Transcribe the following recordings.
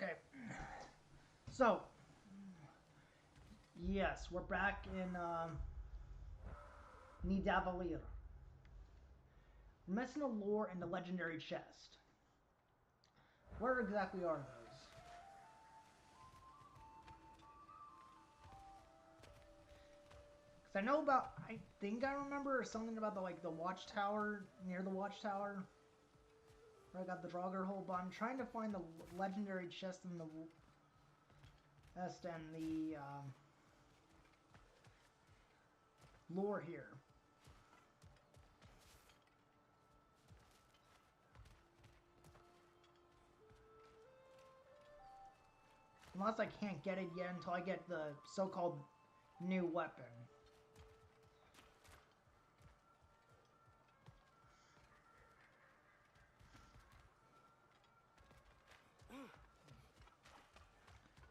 Okay. So, yes, we're back in Nidavellir. We're missing a lore and the legendary chest. Where exactly are those? Because I know about, I think I remember something about the watchtower, near the watchtower. Where I got the Draugr hole, but I'm trying to find the legendary chest in the lore here. Unless I can't get it yet until I get the so-called new weapon.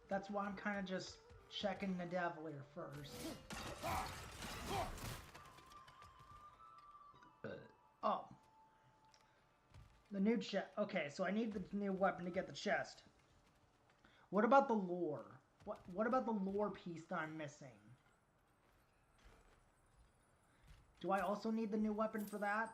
That's why I'm kind of just checking the Nidavellir first. Oh. The new chest. Okay, so I need the new weapon to get the chest. What about the lore? What about the lore piece that I'm missing? Do I also need the new weapon for that?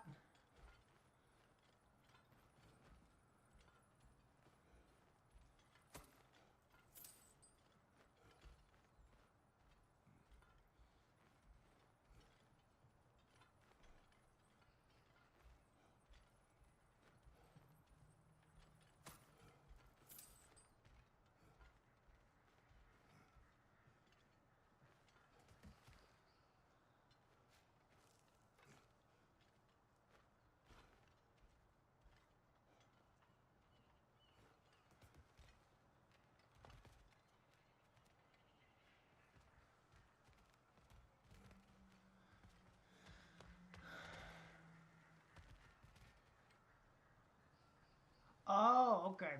Oh, okay.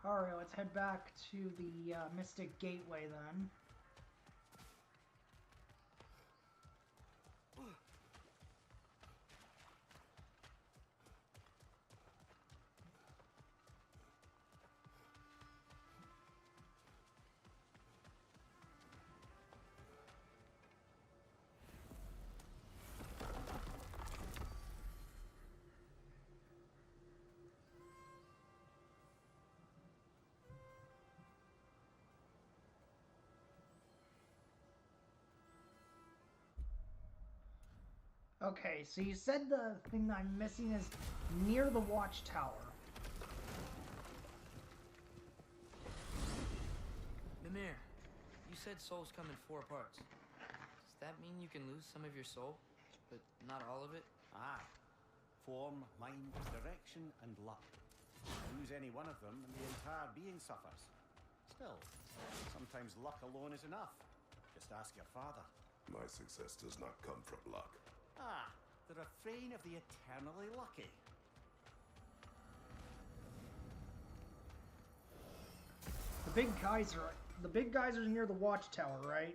Alright, let's head back to the Mystic Gateway then. Okay, so you said the thing that I'm missing is near the watchtower. Mimir, you said souls come in 4 parts. Does that mean you can lose some of your soul, but not all of it? Ah, form, mind, direction, and luck. Lose any one of them and the entire being suffers. Still, sometimes luck alone is enough. Just ask your father. My success does not come from luck. Ah, the refrain of the eternally lucky. The big guys are near the watchtower, right?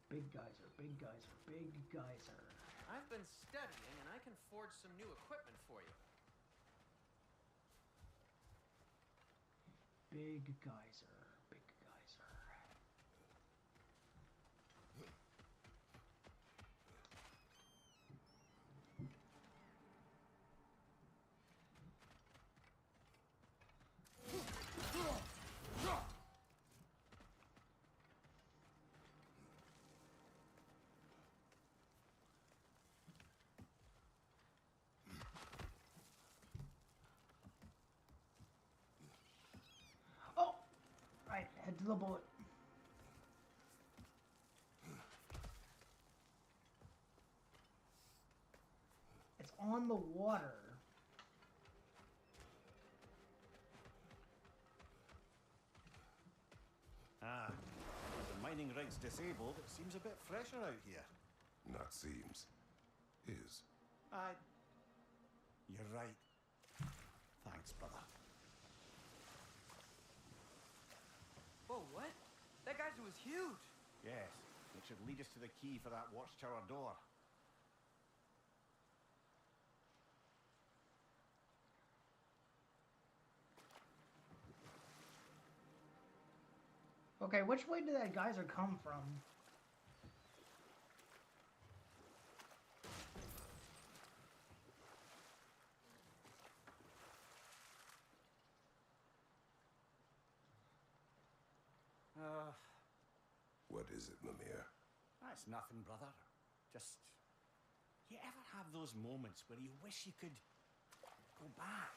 Big geyser, big geyser, big geyser. I've been studying and I can forge some new equipment for you. Big geyser, big geyser. Oh! Right, head to the bullet. It's on the water. Ah, with the mining rigs disabled, it seems a bit fresher out here. Not seems. Is. You're right. Thanks, brother. was huge. Yes, it should lead us to the key for that watchtower door. Okay, which way did that geyser come from? What is it, Mimir? That's nothing, brother. Just... You ever have those moments where you wish you could go back,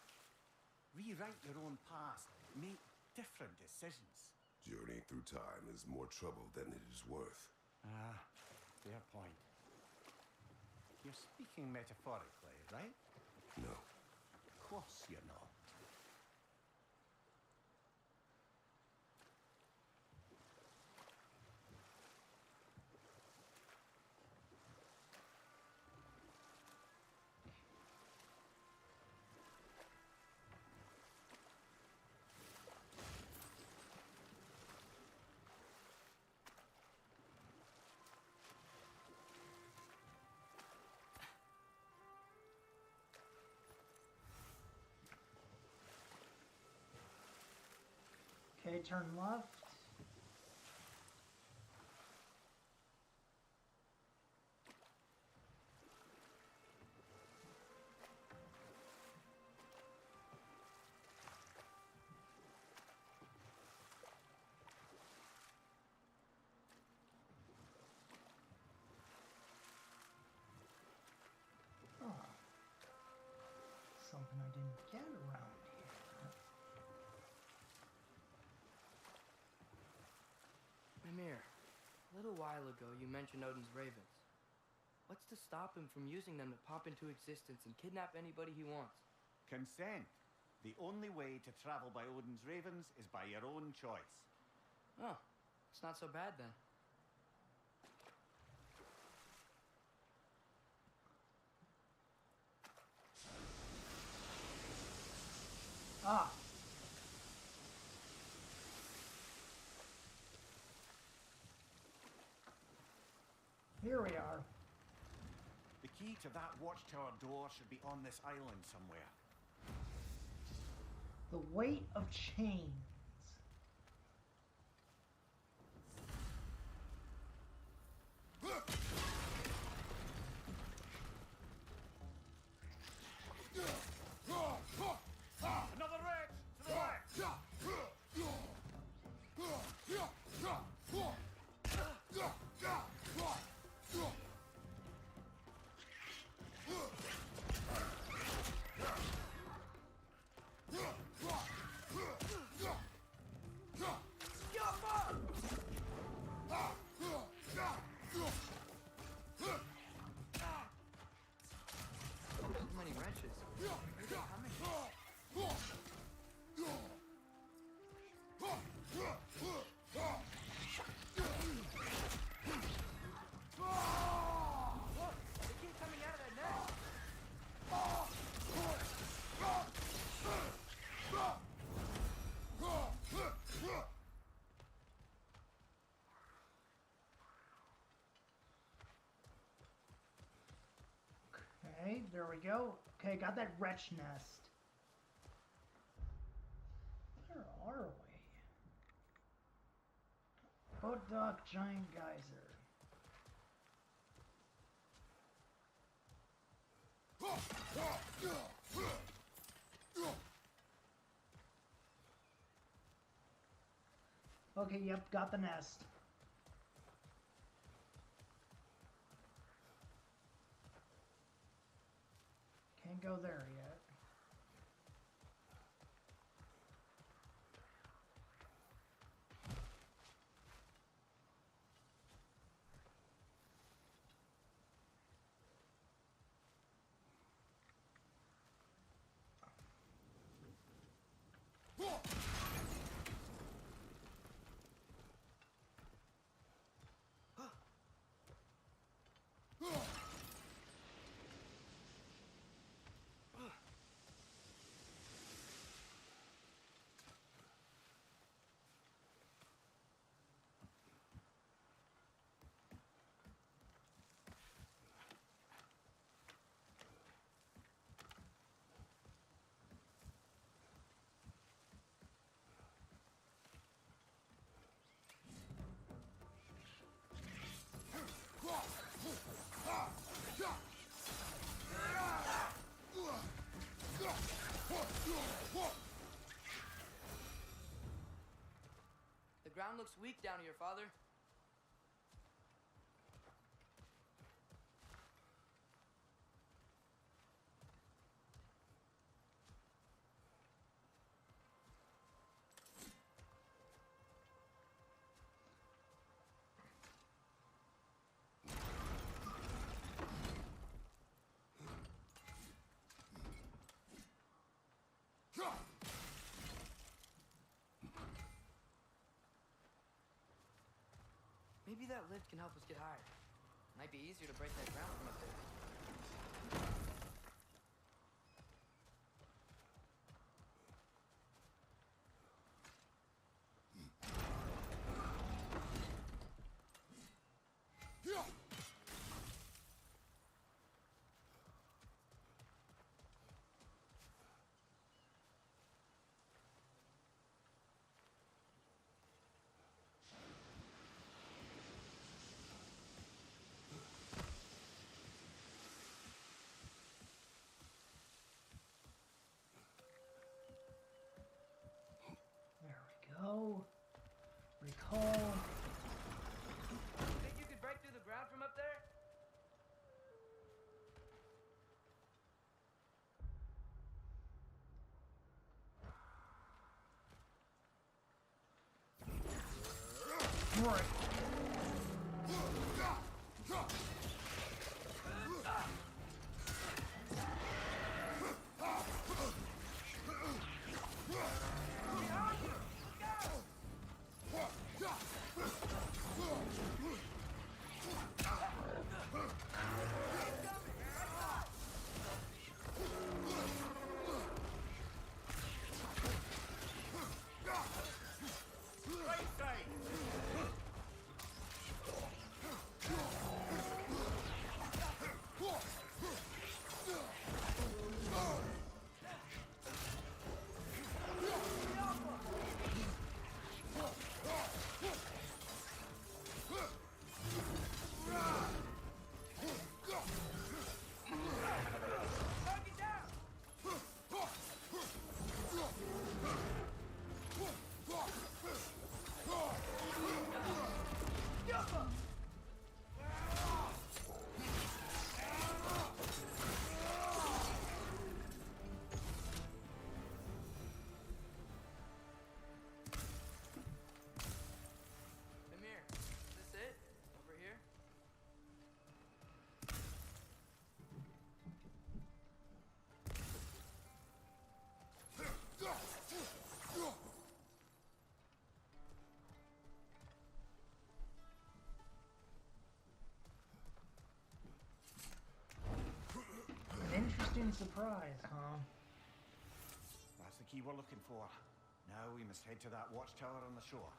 rewrite your own past, make different decisions? Journey through time is more trouble than it is worth. Ah, fair point. You're speaking metaphorically, right? No. Of course you're not. Okay, turn left. Oh. Something I didn't get around here. Mimir, a little while ago you mentioned Odin's ravens. What's to stop him from using them to pop into existence and kidnap anybody he wants? Consent. The only way to travel by Odin's ravens is by your own choice. Oh, it's not so bad then. Ah. Here we are. The key to that watchtower door should be on this island somewhere. The weight of chains. Another wrench! To the left! So many wrenches. Where are they coming from? Look, they keep coming out of that nest. Okay, there we go. Okay, got that wretch nest. Where are we? Boat giant geyser. Okay, yep, got the nest. Can't go there yet. looks weak down here, Father. Maybe that lift can help us get higher. Might be easier to break that ground from up there. Go. Recall. Think you could break through the ground from up there? Right. Interesting surprise, huh? That's the key we're looking for. Now we must head to that watchtower on the shore.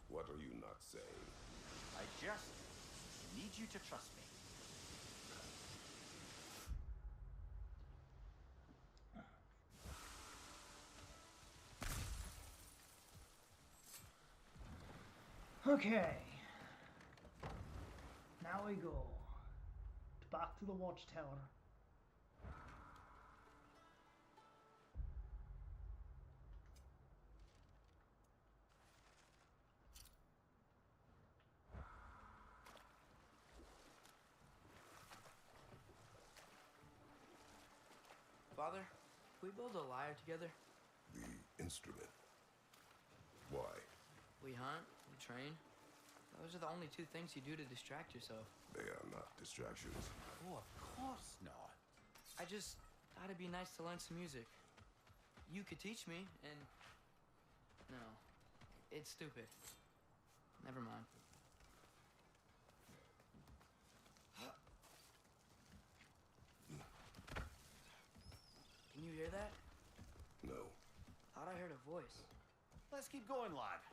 What are you not saying? I just need you to trust me. Okay. Now we go. Back to the watchtower. Father, can we build a lyre together? The instrument. Why? We hunt, we train. Those are the only two things you do to distract yourself. They are not distractions. Oh, of course not. I just thought it'd be nice to learn some music. You could teach me, and... No. It's stupid. Never mind. Can you hear that? No. Thought I heard a voice. Let's keep going, lad.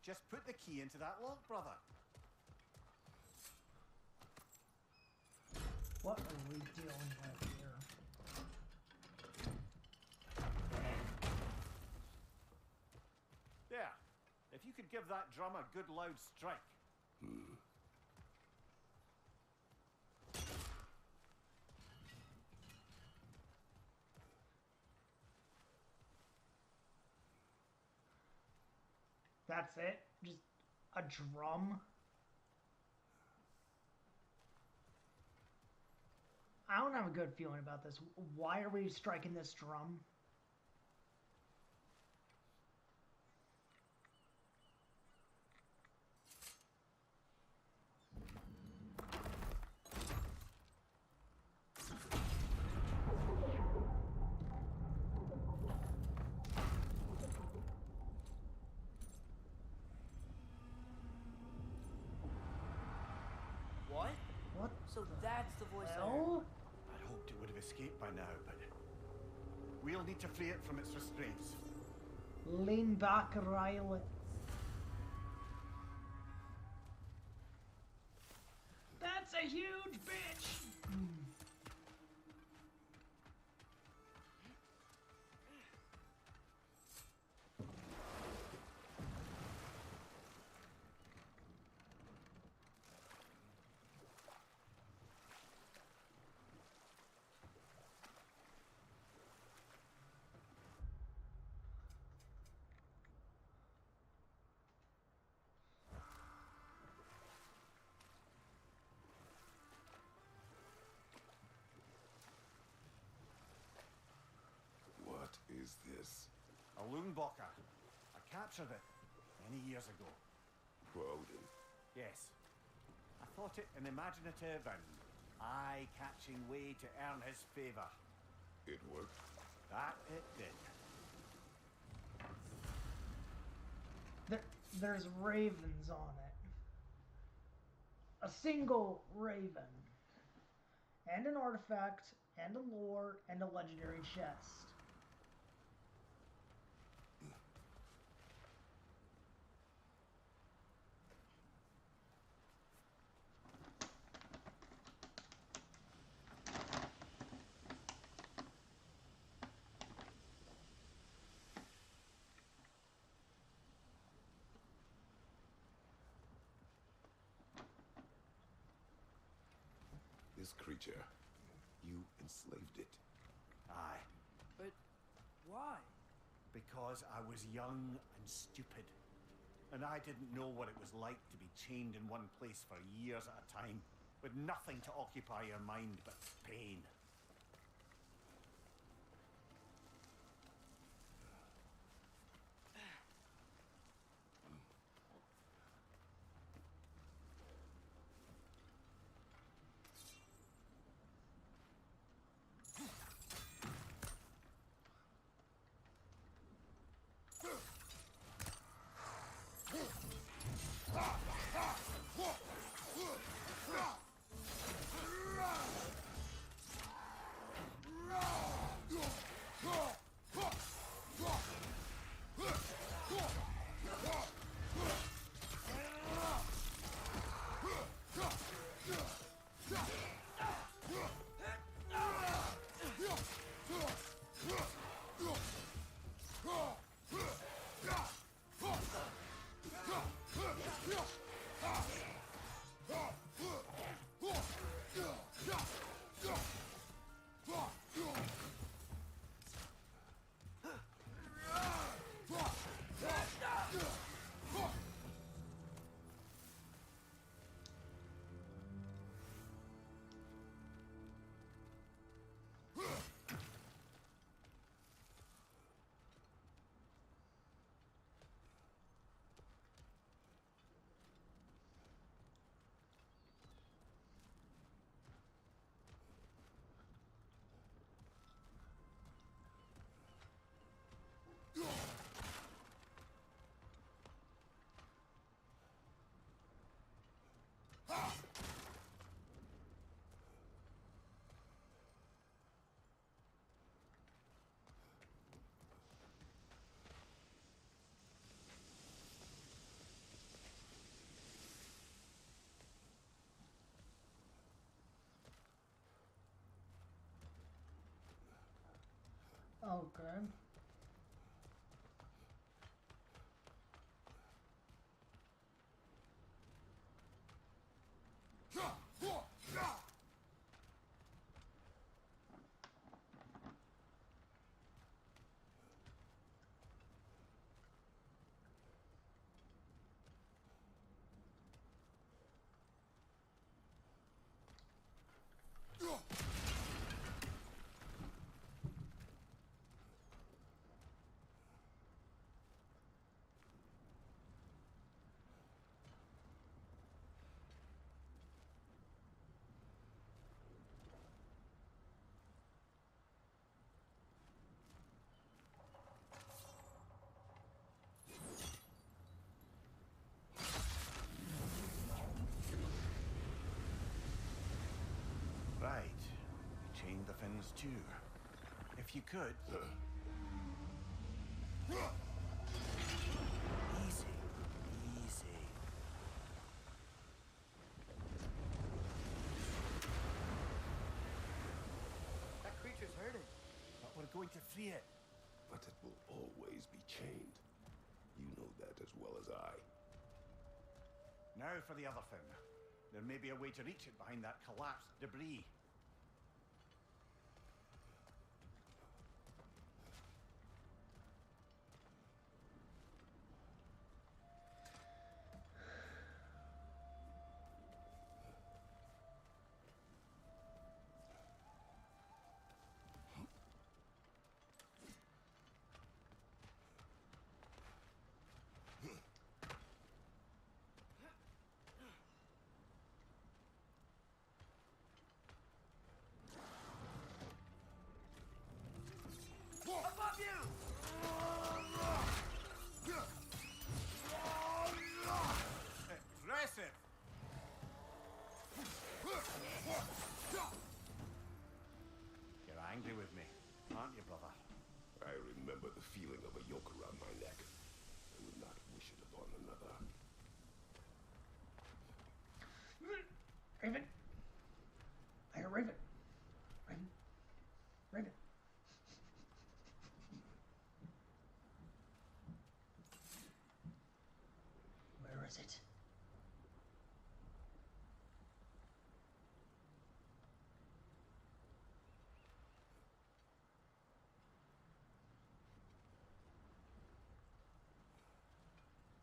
Just put the key into that lock, brother. What are we dealing with here? There. If you could give that drum a good loud strike. That's it? Just a drum? I don't have a good feeling about this. Why are we striking this drum? What? What So the that's the voice I heard. hell? I'd hoped it would have escaped by now, but we'll need to free it from its restraints. Lean back, Riley. That's a huge bitch! What is this? A Loonbocker. I captured it many years ago. For Odin. Yes. I thought it an imaginative and eye-catching way to earn his favour. It worked? That it did. There's ravens on it. A single raven. And an artifact, and a lore, and a legendary chest. This creature, you enslaved it. Aye. But why? Because I was young and stupid. And I didn't know what it was like to be chained in one place for years at a time, with nothing to occupy your mind but pain. Okay. chain the fins too. If you could. Easy. Easy. That creature's hurting. But we're going to free it. But it will always be chained. You know that as well as I. Now for the other fin. There may be a way to reach it behind that collapsed debris. Above you! Impressive! You're angry with me, aren't you, brother? I remember the feeling of a yoke around my neck. I would not wish it upon another. Raven. I hear Raven. Raven. Raven. Where is it?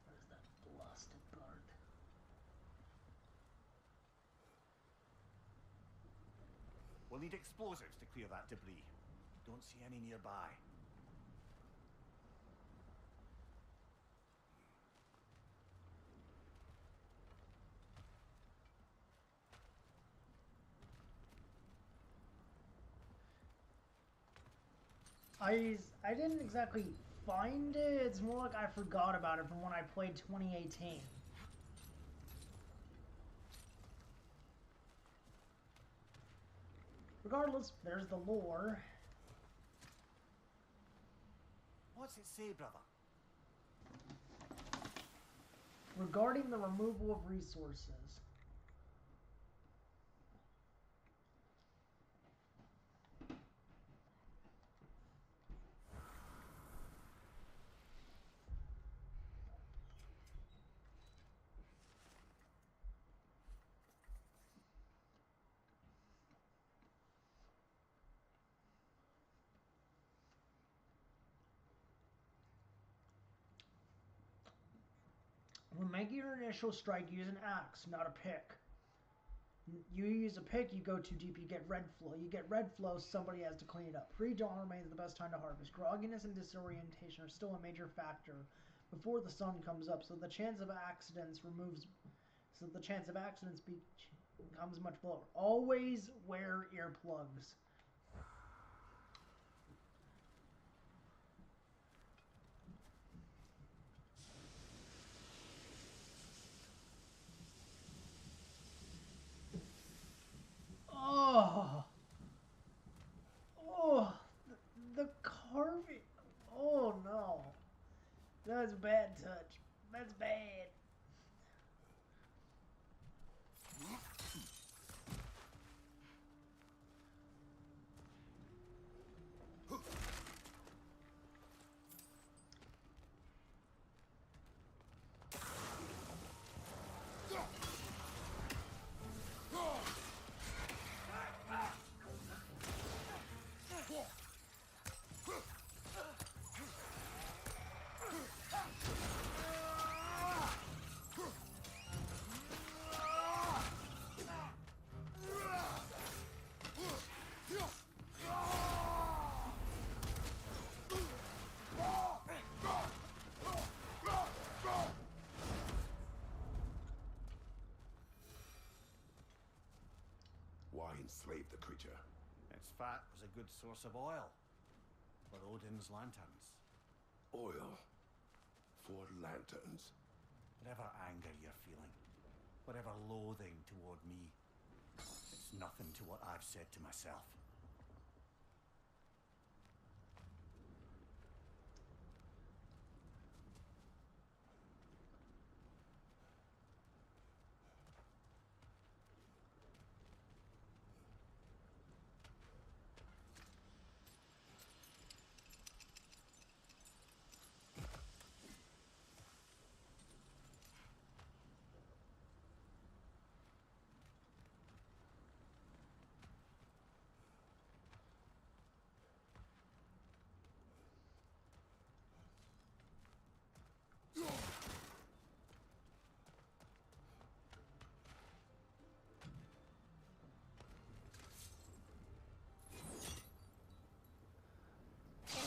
Where's that blasted bird? We'll need explosives to clear that debris. Don't see any nearby. I didn't exactly find it. It's more like I forgot about it from when I played 2018. Regardless, there's the lore. What's it say, brother? Regarding the removal of resources. When making your initial strike, use an axe, not a pick. You use a pick, you go too deep, you get red flow. You get red flow, somebody has to clean it up. Pre-dawn remains the best time to harvest. Grogginess and disorientation are still a major factor before the sun comes up, so the chance of accidents becomes much lower. Always wear earplugs. Oh, oh, the carving. Oh no, that's a bad touch. That's bad. Why enslave the creature? Its fat was a good source of oil for Odin's lanterns. Oil for lanterns. Whatever anger you're feeling, whatever loathing toward me, it's nothing to what I've said to myself.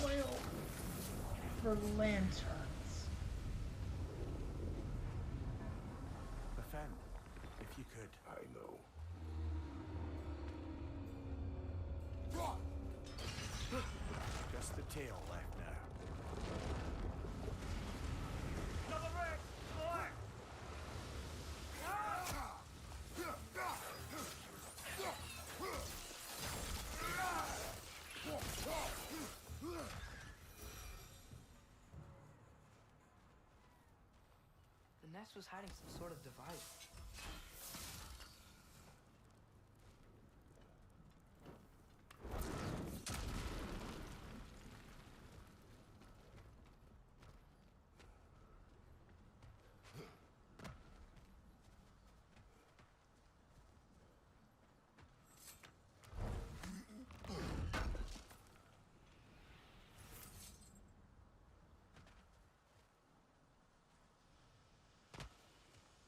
Oil for lanterns. Defend, if you could. I know. Just the tail left now. The nest was hiding some sort of device.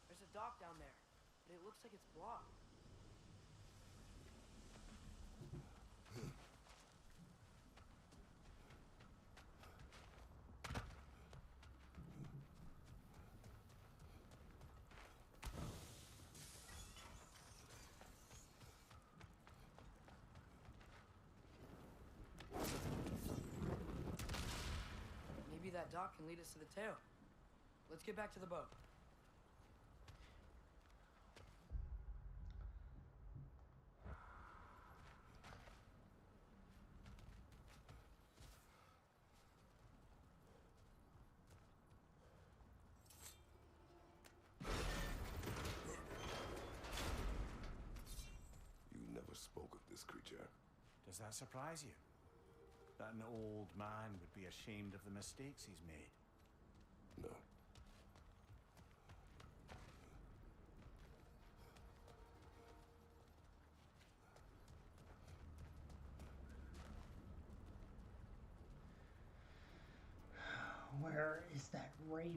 There's a dock down there, but it looks like it's blocked. Maybe that dock can lead us to the tail. Let's get back to the boat. You never spoke of this creature. Does that surprise you? That an old man would be ashamed of the mistakes he's made? No. Where is that raven?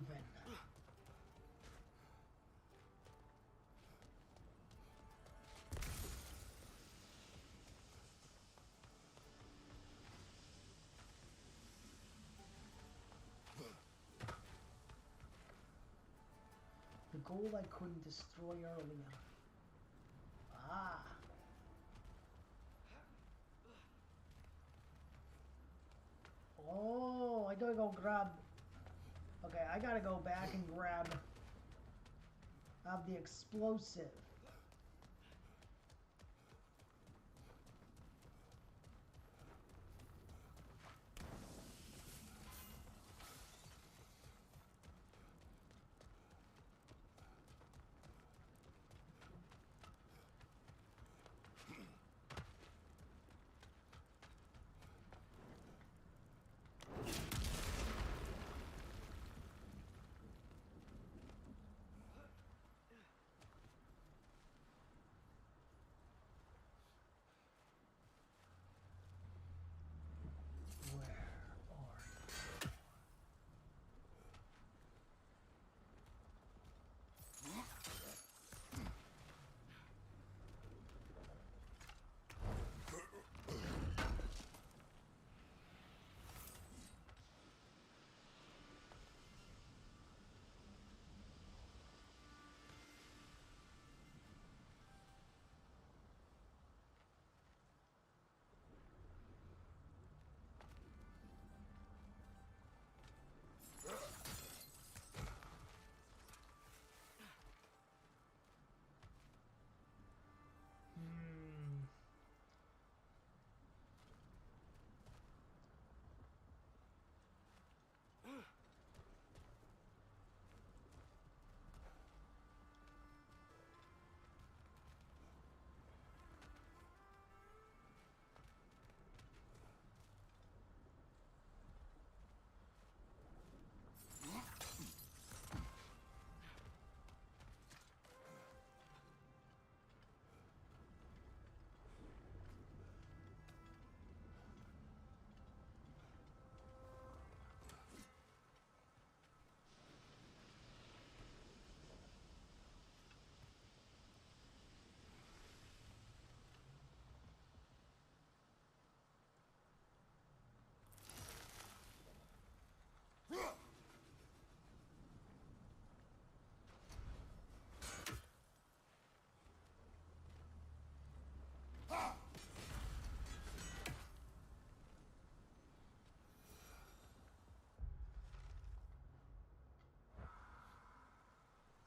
The gold I couldn't destroy earlier. Ah. Oh, I gotta go grab. Okay, I gotta go back and grab. The explosive.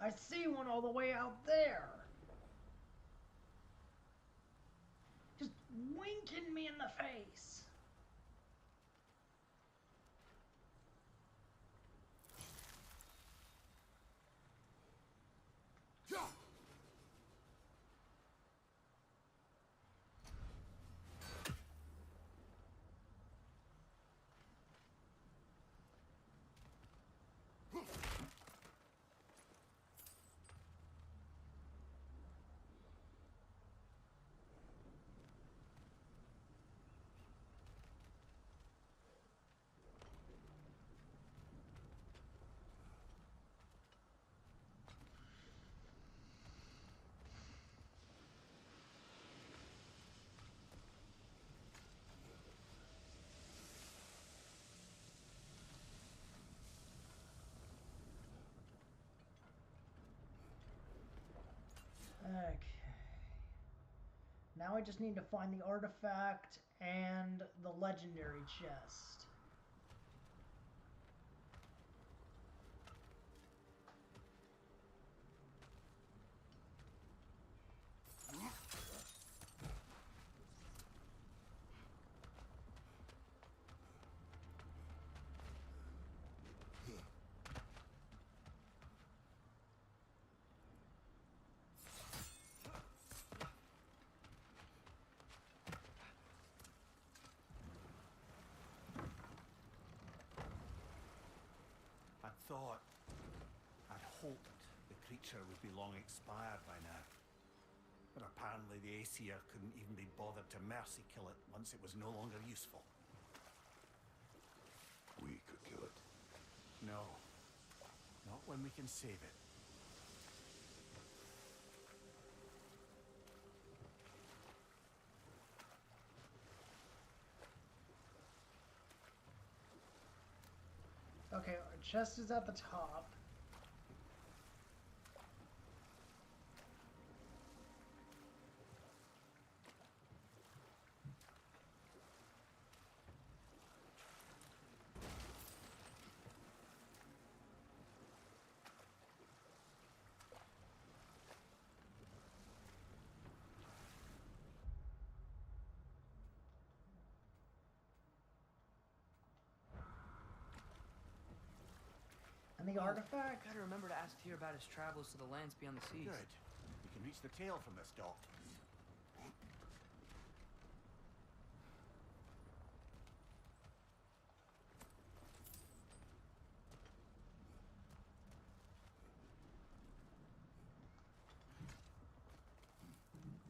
I see one all the way out there. Just winking me in the face. Okay. Now I just need to find the artifact and the legendary chest. I'd hoped the creature would be long expired by now. But apparently the Aesir couldn't even be bothered to mercy kill it once it was no longer useful. We could kill it. No. Not when we can save it. Okay, our chest is at the top. And the artifact? Gotta remember to ask Tyr about his travels to the lands beyond the seas. Good. We can reach the tail from this dock.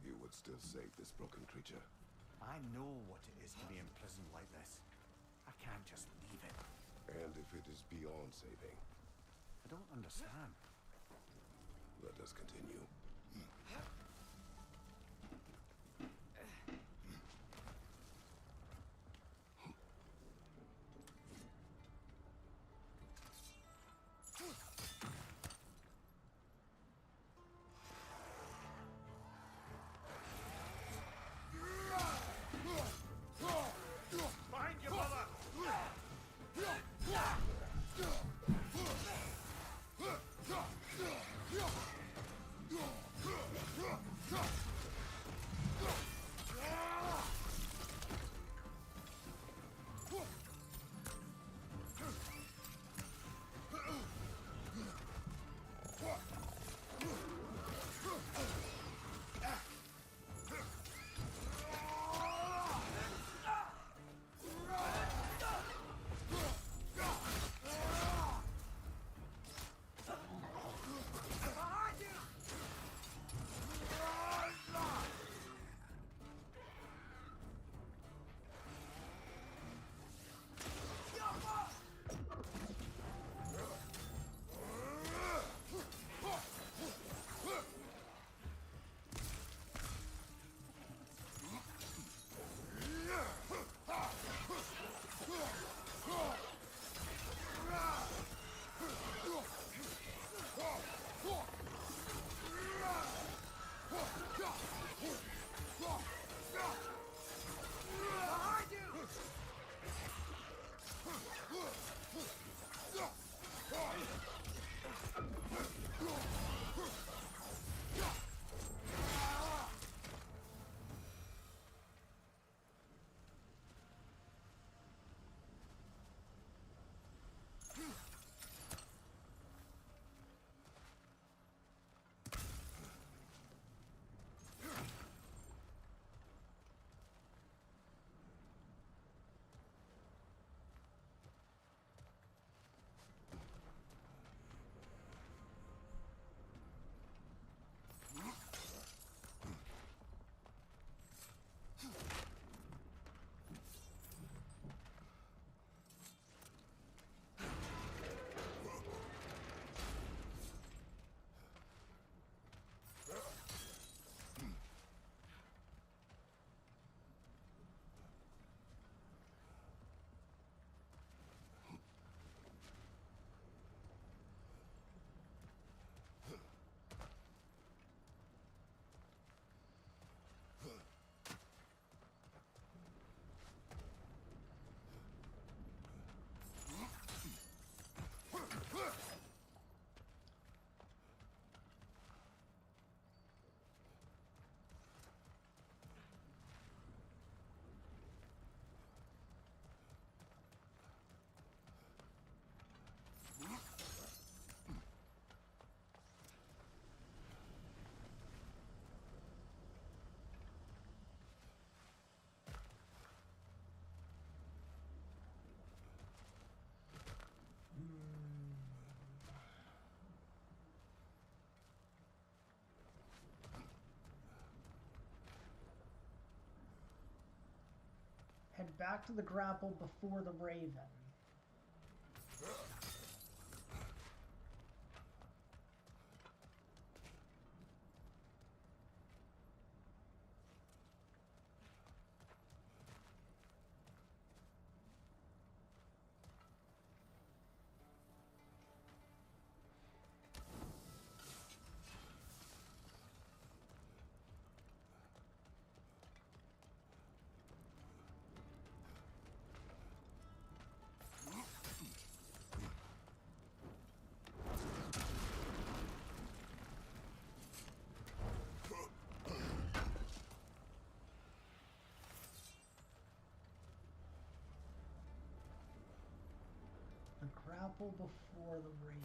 You would still save this broken creature. I know what it is to be imprisoned like this. I can't just leave it. And if it is beyond saving, I don't understand. let us continue. Behind you, brother! head back to the grapple before the Raven. The grapple before the Raven.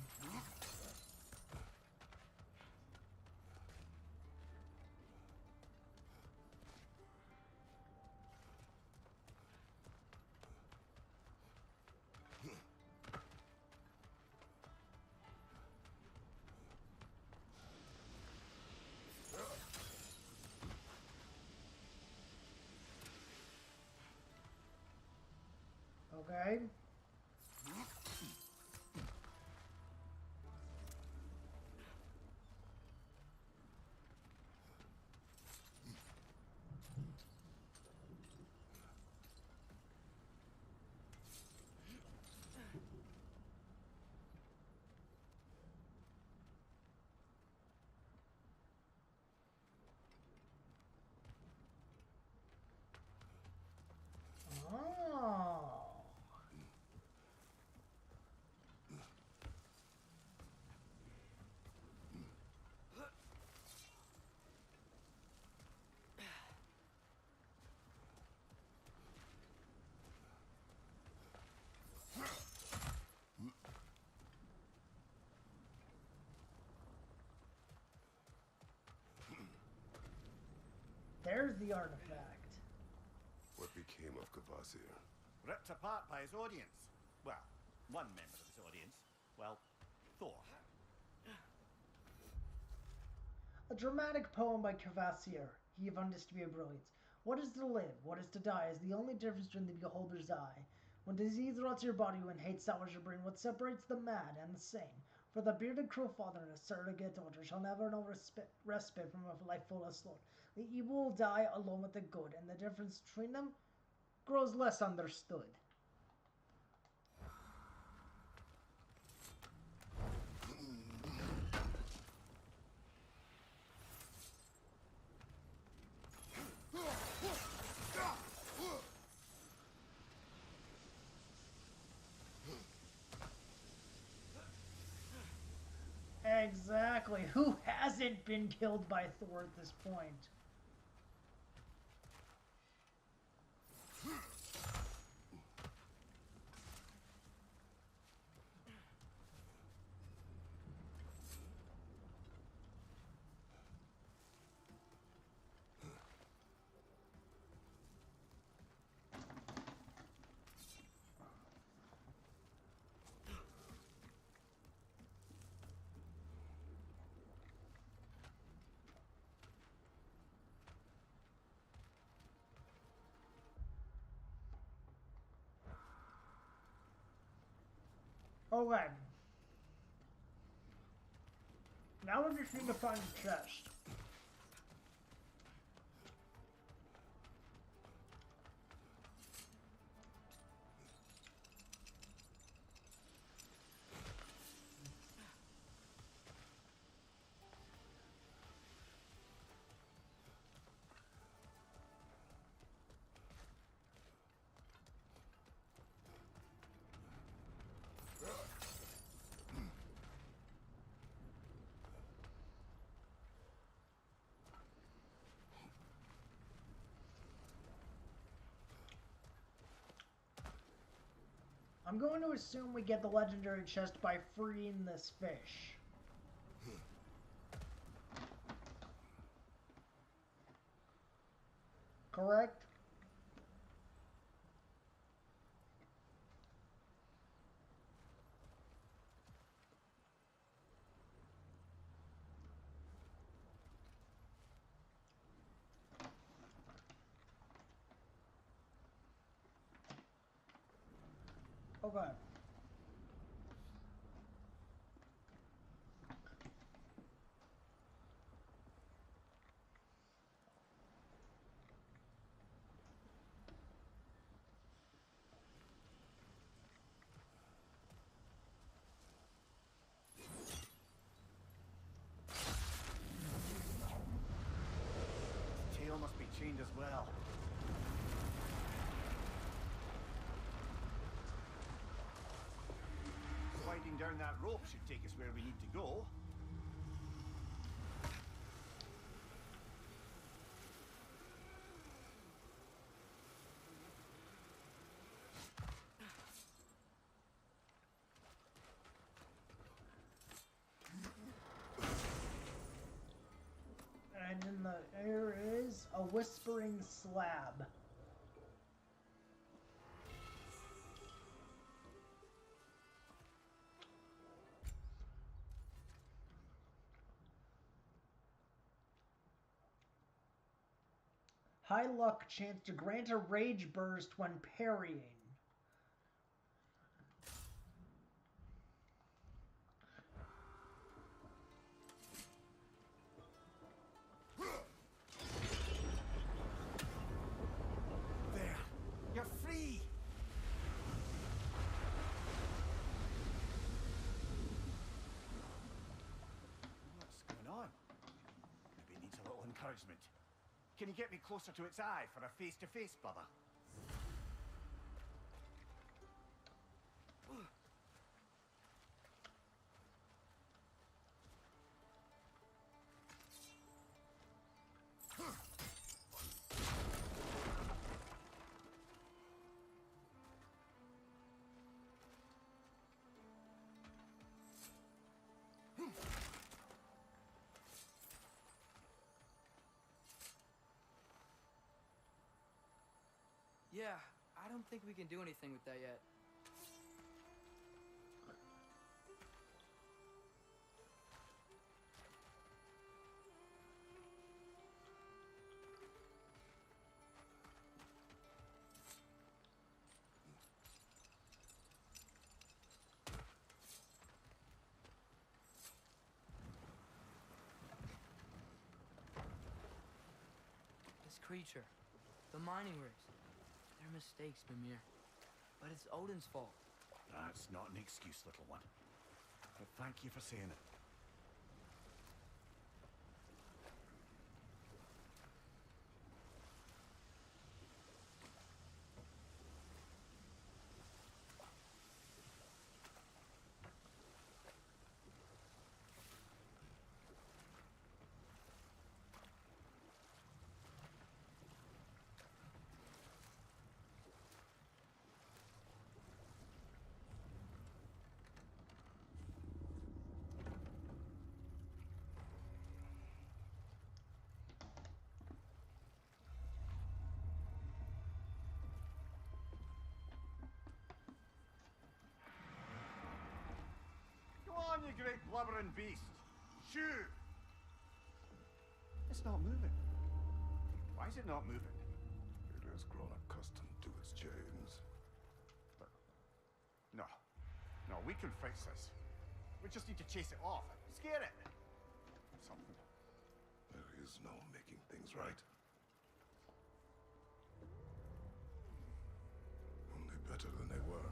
Okay. Oh. There's the artifact. What became of Kvasir? Ripped apart by his audience. Well, one member of his audience. Well, Thor. A dramatic poem by Kvasir. He of undisputed brilliance. What is to live, what is to die, is the only difference between the beholder's eye. When disease rots your body, when hate sours your brain, what separates the mad and the sane? For the bearded cruel father and a surrogate daughter shall never know respite from a life full of slaughter. The evil will die alone with the good, and the difference between them grows less understood. Exactly. Who hasn't been killed by Thor at this point? Alright. Now we just need to find the chest. I'm going to assume we get the legendary chest by freeing this fish. Correct? Okay. Tail must be chained as well. Sliding down that rope should take us where we need to go. And in the air is a whispering slab. High luck chance to grant a rage burst when parrying. There! You're free! What's going on? Maybe it needs a little encouragement. Can you get me closer to its eye for a face-to-face, brother? Yeah, I don't think we can do anything with that yet. This creature, the mining rigs. They're mistakes, Mimir. But it's Odin's fault. That's not an excuse, little one. But thank you for saying it. Come on, you great blubbering beast! Shoo! It's not moving. Why is it not moving? It has grown accustomed to its chains. But no. No, we can fix this. We just need to chase it off. Scare it. Something. There is no making things right. Only better than they were.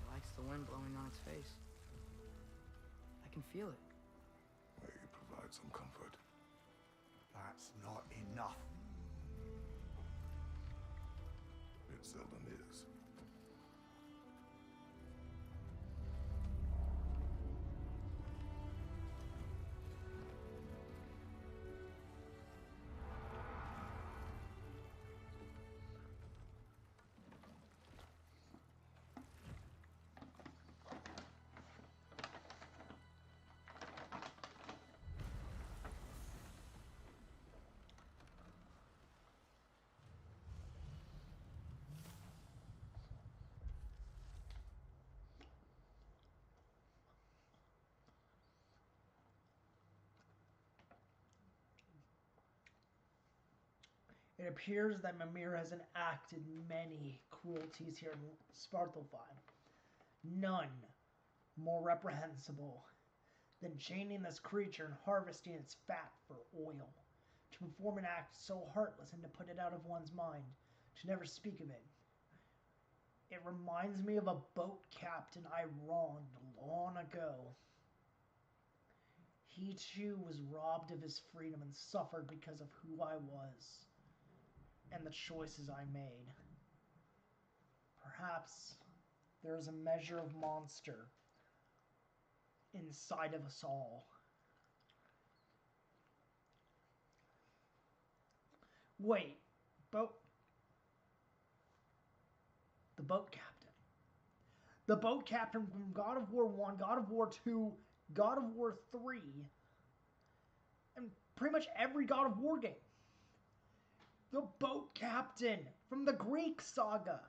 It likes the wind blowing on its face. I can feel it. May you provide some comfort. That's not enough. It seldom is. It appears that Mimir has enacted many cruelties here in Svartalfheim. None more reprehensible than chaining this creature and harvesting its fat for oil. To perform an act so heartless and to put it out of one's mind, to never speak of it. It reminds me of a boat captain I wronged long ago. He too was robbed of his freedom and suffered because of who I was and the choices I made. Perhaps there is a measure of monster inside of us all. Wait, boat... The boat captain. The boat captain from God of War 1, God of War 2, God of War 3, and pretty much every God of War game. The boat captain from the Greek saga.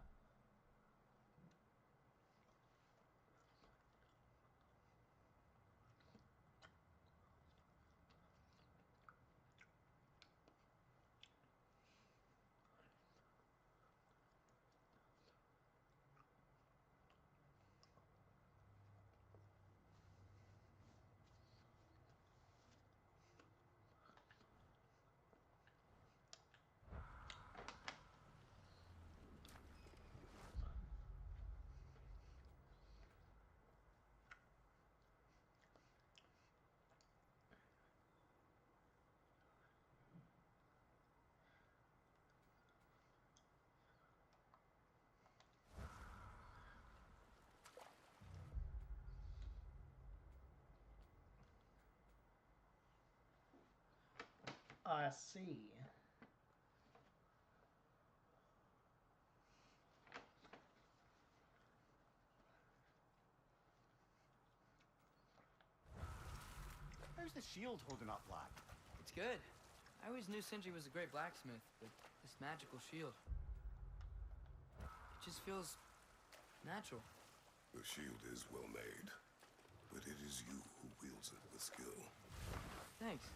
I see. How's the shield holding up, lad? It's good. I always knew Sindri was a great blacksmith, but this magical shield... it just feels natural. The shield is well made, but it is you who wields it with skill. Thanks.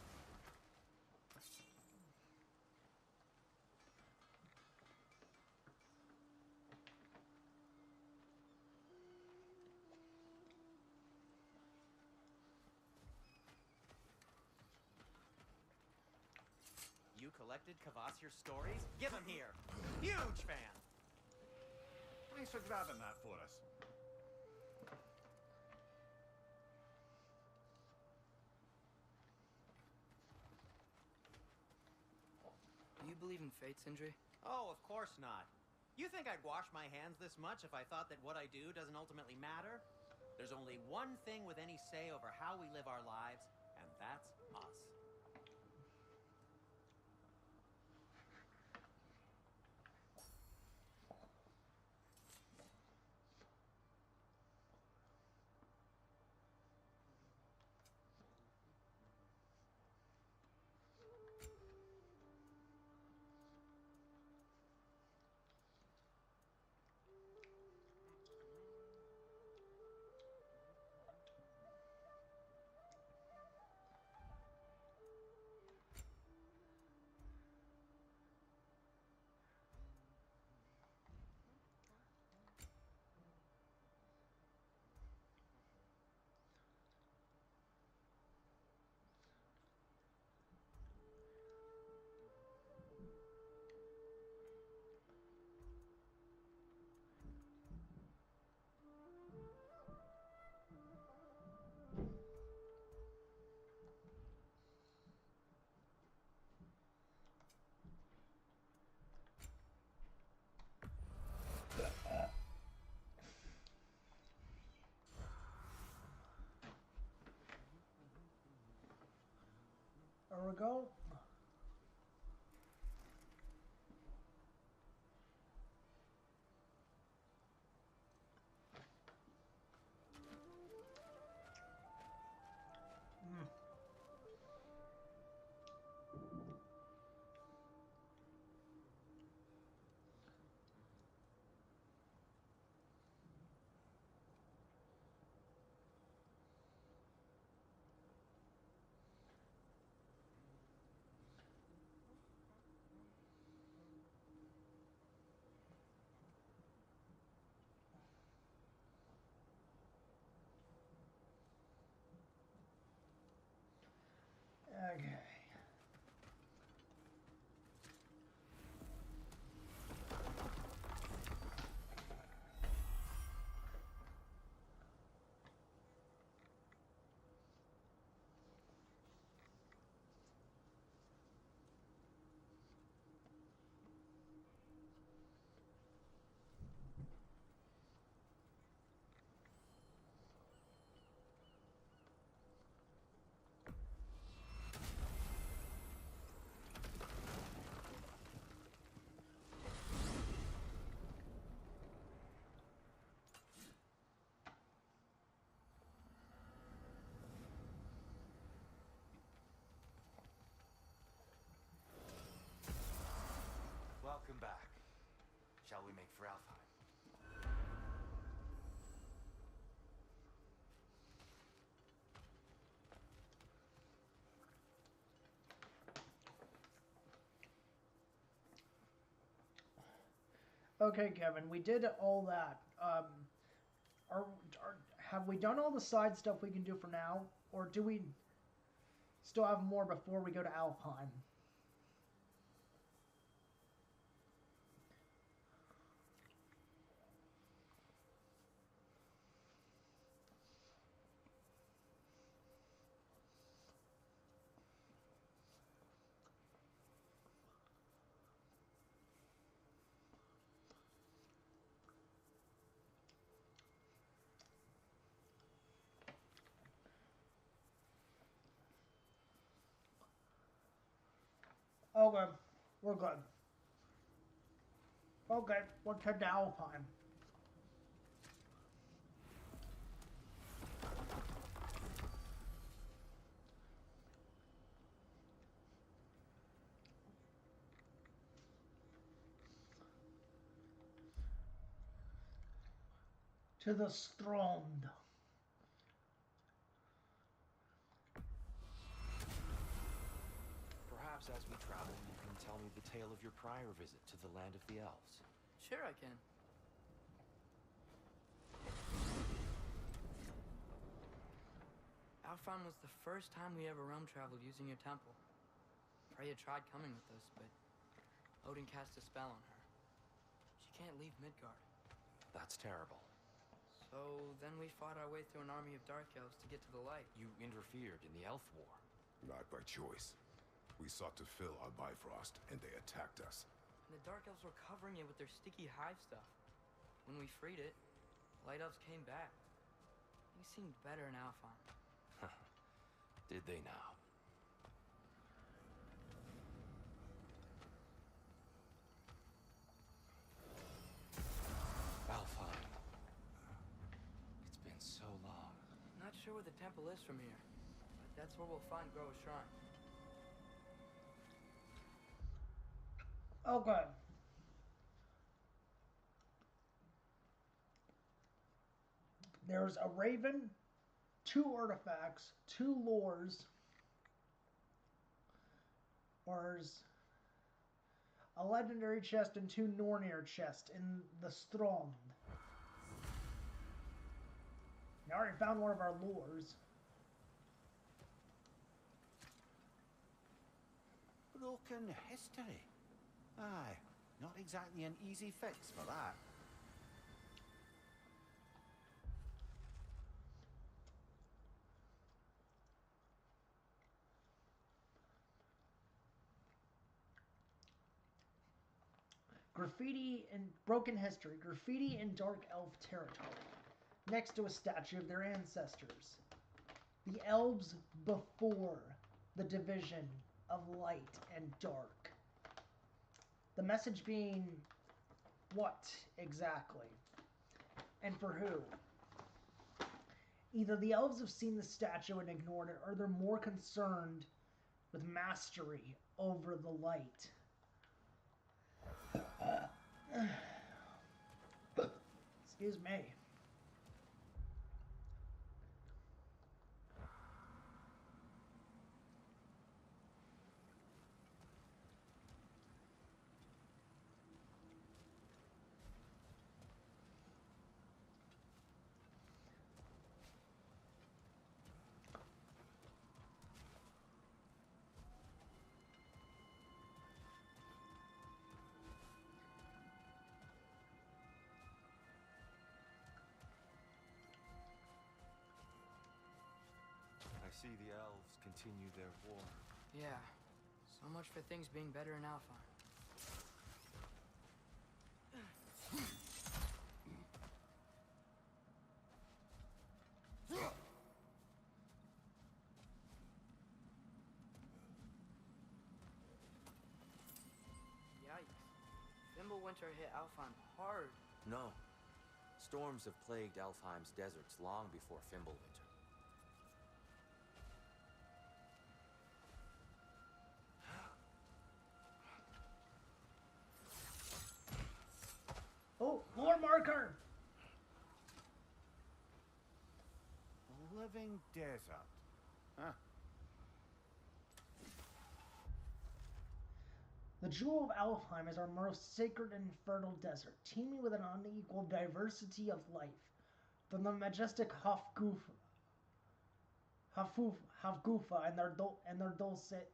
You collected Kvasir's stories? Give them here. Huge fan. Thanks for grabbing that for us. Do you believe in fate, Sindri? Oh, of course not. You think I'd wash my hands this much if I thought that what I do doesn't ultimately matter? There's only one thing with any say over how we live our lives, and that's us. There we go. Okay. Welcome back. Shall we make for Alfheim? Okay, Kevin, we did all that. Have we done all the side stuff we can do for now, or do we still have more before we go to Alfheim? Okay, we're good. Okay, we'll head to Alfheim. To the Strand. Perhaps as we travel, you can tell me the tale of your prior visit to the land of the elves. Sure I can. Alfheim was the first time we ever realm traveled using your temple. Freya tried coming with us, but Odin cast a spell on her. She can't leave Midgard. That's terrible. So then we fought our way through an army of dark elves to get to the light. You interfered in the elf war. Not by choice. We sought to fill our Bifrost, and they attacked us. And the dark elves were covering it with their sticky hive stuff. When we freed it, light elves came back. Things seemed better in Alfheim. Did they now? Alfheim. It's been so long. Not sure where the temple is from here, but that's where we'll find Groa's shrine. Okay. There's a raven, 2 artifacts, 2 lures, there's a legendary chest and 2 Nornir chests in the Strand. I already found one of our lures. Broken history. Aye, not exactly an easy fix for that. Graffiti in broken history. Graffiti in dark elf territory. Next to a statue of their ancestors. The elves before the division of light and dark. The message being what exactly? And for who? Either the elves have seen the statue and ignored it, or they're more concerned with mastery over the light. Excuse me. see the elves continue their war. Yeah. So much for things being better in Alfheim. Yikes. Fimbulwinter hit Alfheim hard. No. Storms have plagued Alfheim's deserts long before Fimbulwinter. Oh, lore marker! A living desert. Huh. The jewel of Alfheim is our most sacred and fertile desert, teeming with an unequaled diversity of life. From the majestic Hafgufa and their dulcet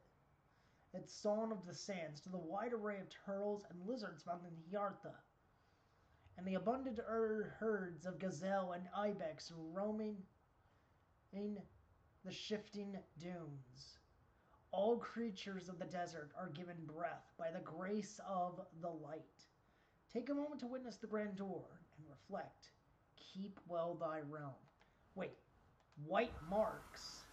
its song of the sands, to the wide array of turtles and lizards found in Hjarta, and the abundant herds of gazelle and ibex roaming in the shifting dunes. All creatures of the desert are given breath by the grace of the light. Take a moment to witness the grandeur and reflect. Keep well thy realm. Wait, white marks.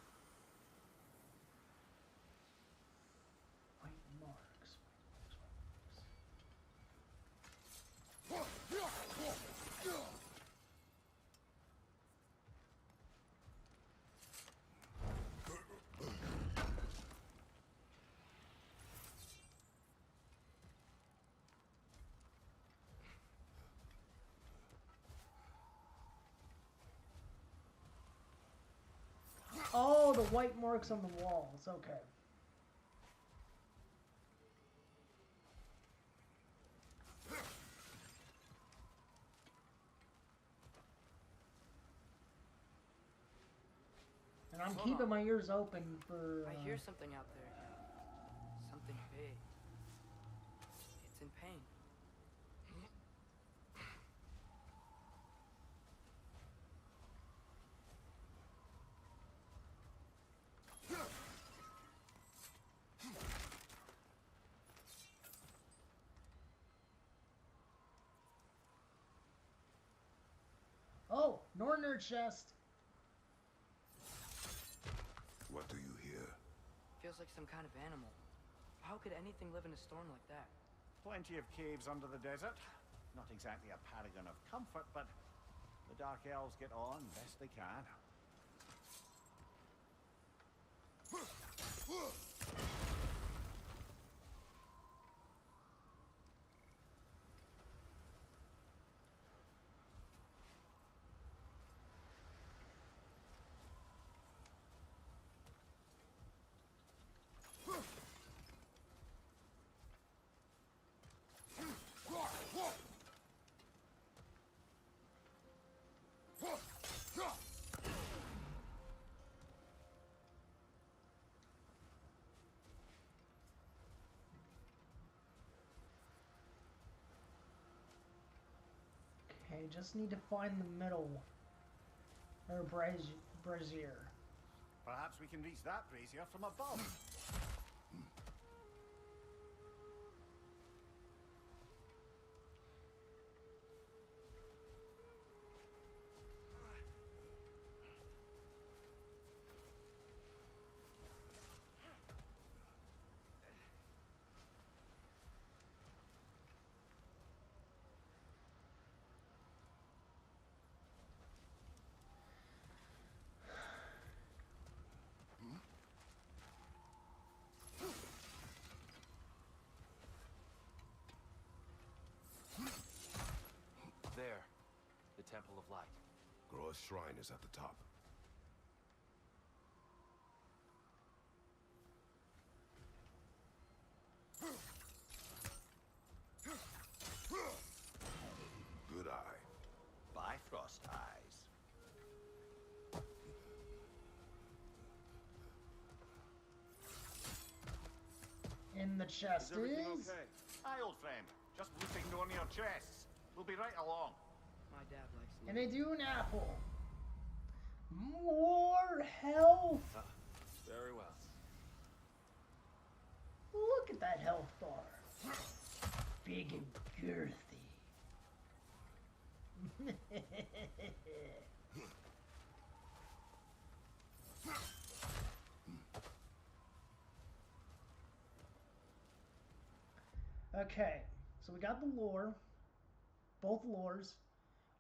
White marks. Oh, the white marks on the walls. Okay. And I'm keeping my ears open for... I hear something out there. Something big. It's in pain. Oh, Norner chest. What do you hear? Feels like some kind of animal. How could anything live in a storm like that? Plenty of caves under the desert. Not exactly a paragon of comfort, but the Dark Elves get on best they can. Okay, just need to find the middle. Or brazier. Perhaps we can reach that brazier from above. There. The Temple of Light. Groa's shrine is at the top. Good eye. Bifrost eyes. In the chest is... Aye, old friend. Just looting on your chests. We'll be right along. My dad likes And I do an apple. More health. Very well. Look at that health bar. Big and girthy. Okay, so we got the lore. Both lores.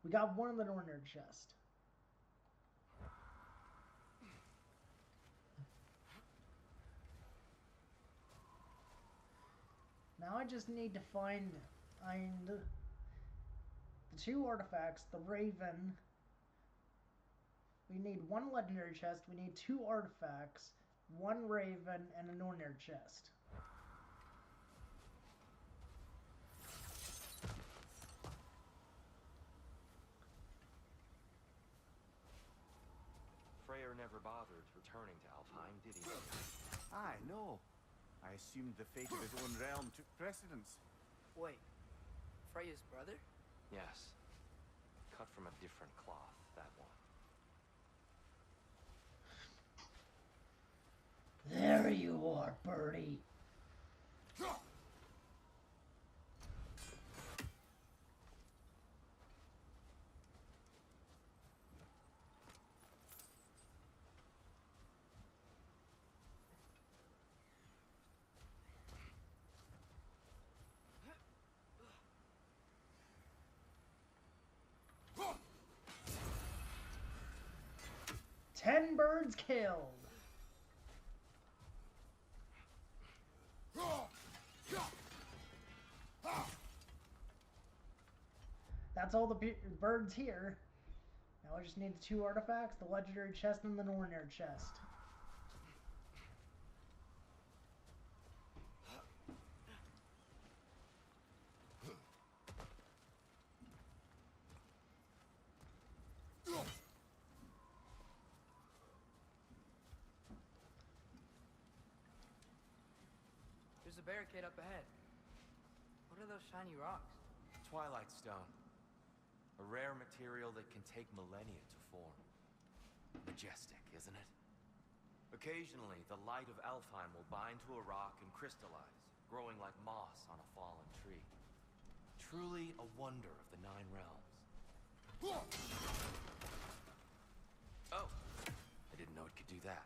We got one in the Northern chest. Now I just need to find the two artifacts, the Raven. We need one legendary chest, we need two artifacts, one Raven, and a Northern chest. Freyr never bothered returning to Alfheim, did he? Aye, no. I assumed the fate of his own realm took precedence. Wait, Freya's brother? Yes. Cut from a different cloth, that one. There you are, birdie. Ten birds killed. That's all the birds here. Now I just need the two artifacts, the legendary chest and the Northern chest. There's a barricade up ahead. What are those shiny rocks? Twilight Stone. A rare material that can take millennia to form. Majestic, isn't it? Occasionally, the light of Alfheim will bind to a rock and crystallize, growing like moss on a fallen tree. Truly a wonder of the Nine Realms. Oh, I didn't know it could do that.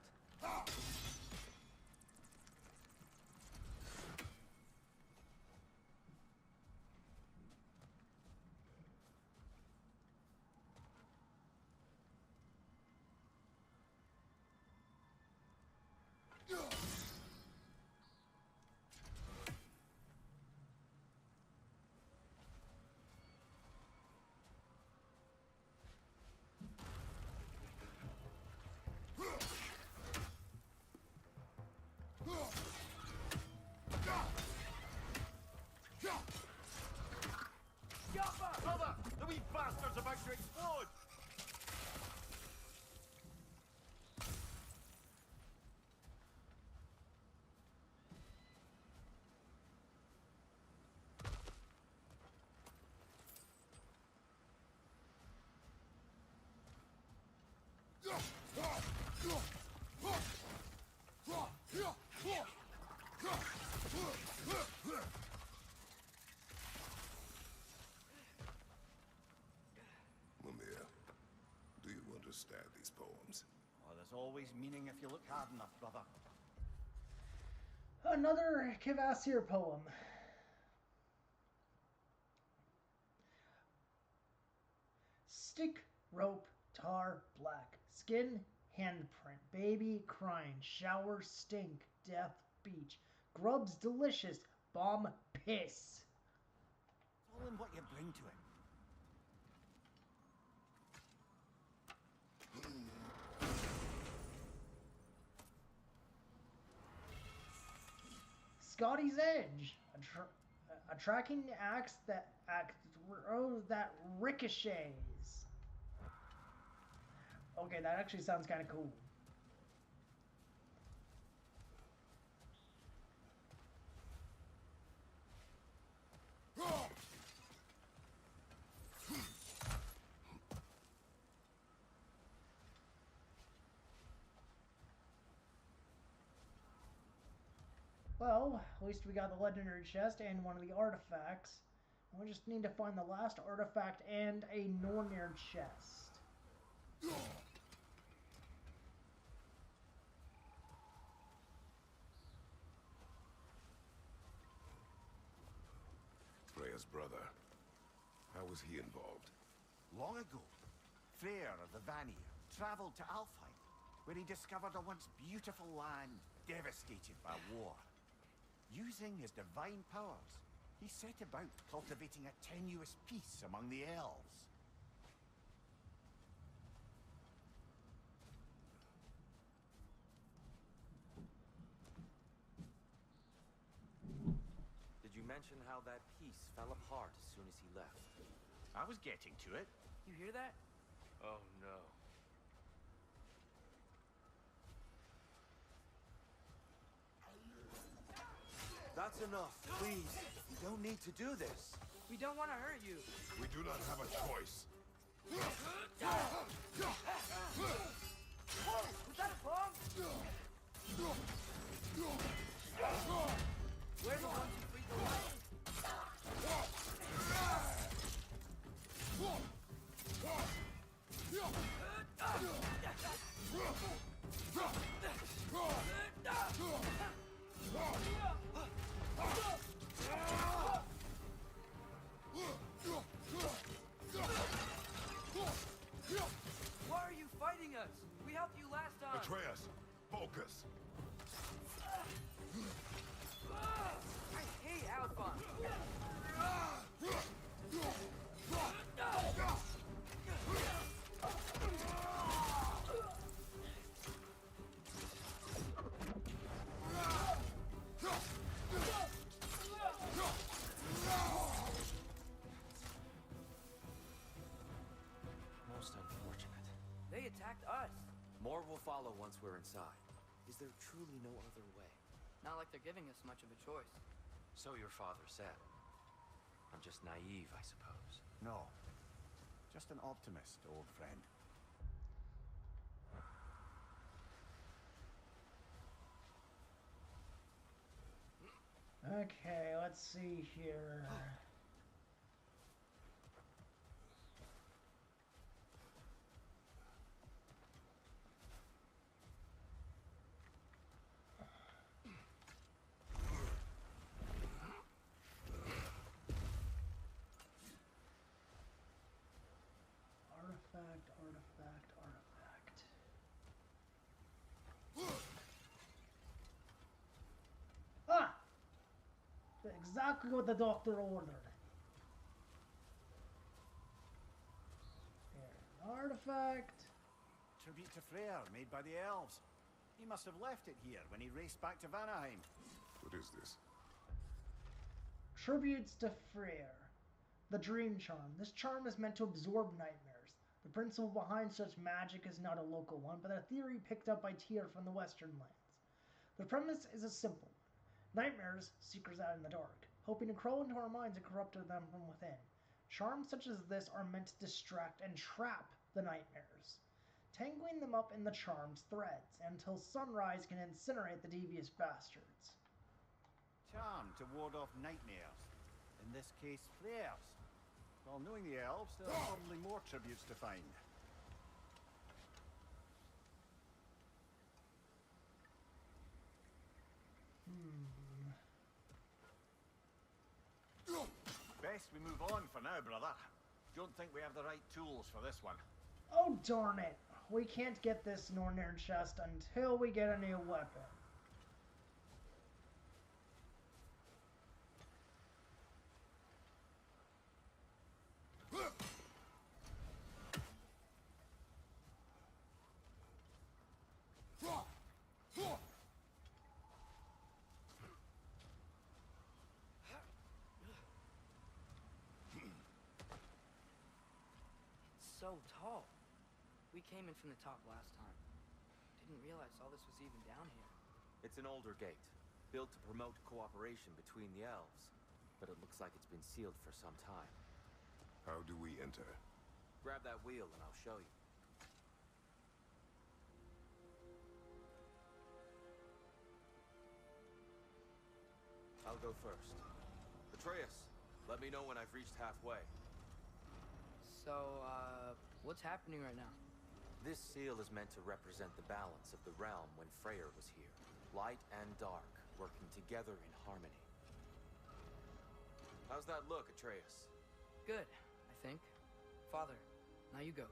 Cover! The wee bastard's about to explode! Mimir, do you understand these poems? Oh, there's always meaning if you look hard enough, brother. Another Kvasir poem. Stick, rope, tar, black, skin, handprint, baby crying, shower, stink, death, beach, grubs delicious, bomb, piss. It's all in what you bring to it. Scotty's Edge, a tracking axe that ricochets. Okay, that actually sounds kind of cool. Well, at least we got the legendary chest and one of the artifacts. We just need to find the last artifact and a Nornir chest. Freya's brother. How was he involved? Long ago, Freyr of the Vanir traveled to Alfheim, where he discovered a once beautiful land devastated by war. Using his divine powers, he set about cultivating a tenuous peace among the elves. Did you mention how that piece fell apart as soon as he left? I was getting to it. You hear that? Oh no. That's enough, please. You don't need to do this. We don't want to hurt you. We do not have a choice. Was that a bomb? We're the ones who freed the light. Why are you fighting us? We helped you last time. Atreus, focus. I hate Alphon. Most unfortunate. They attacked us. More will follow once we're inside. Is there truly no other way? Not like they're giving us much of a choice. So your father said. I'm just naive, I suppose. No, just an optimist, old friend. Okay, let's see here. Artifact. Ah! Exactly what the doctor ordered. Here, an artifact. Tribute to Freyr, made by the elves. He must have left it here when he raced back to Vanaheim. What is this? Tributes to Freyr. The Dream Charm. This charm is meant to absorb nightmares. The principle behind such magic is not a local one, but a theory picked up by Tyr from the Western lands. The premise is a simple one. Nightmares, seekers out in the dark, hoping to crawl into our minds and corrupt them from within. Charms such as this are meant to distract and trap the nightmares, tangling them up in the charm's threads until sunrise can incinerate the devious bastards. Charm to ward off nightmares. In this case, Freyr's. Well, knowing the elves, there are probably more tributes to find. Best we move on for now, brother. Don't think we have the right tools for this one. Oh darn it! We can't get this Nornir chest until we get a new weapon. So tall. We came in from the top last time. Didn't realize all this was even down here. It's an older gate, built to promote cooperation between the elves. But it looks like it's been sealed for some time. How do we enter? Grab that wheel and I'll show you. go first. Atreus, let me know when I've reached halfway. So, what's happening right now? This seal is meant to represent the balance of the realm when Freyr was here. Light and dark, working together in harmony. How's that look, Atreus? Good, I think. Father, now you go.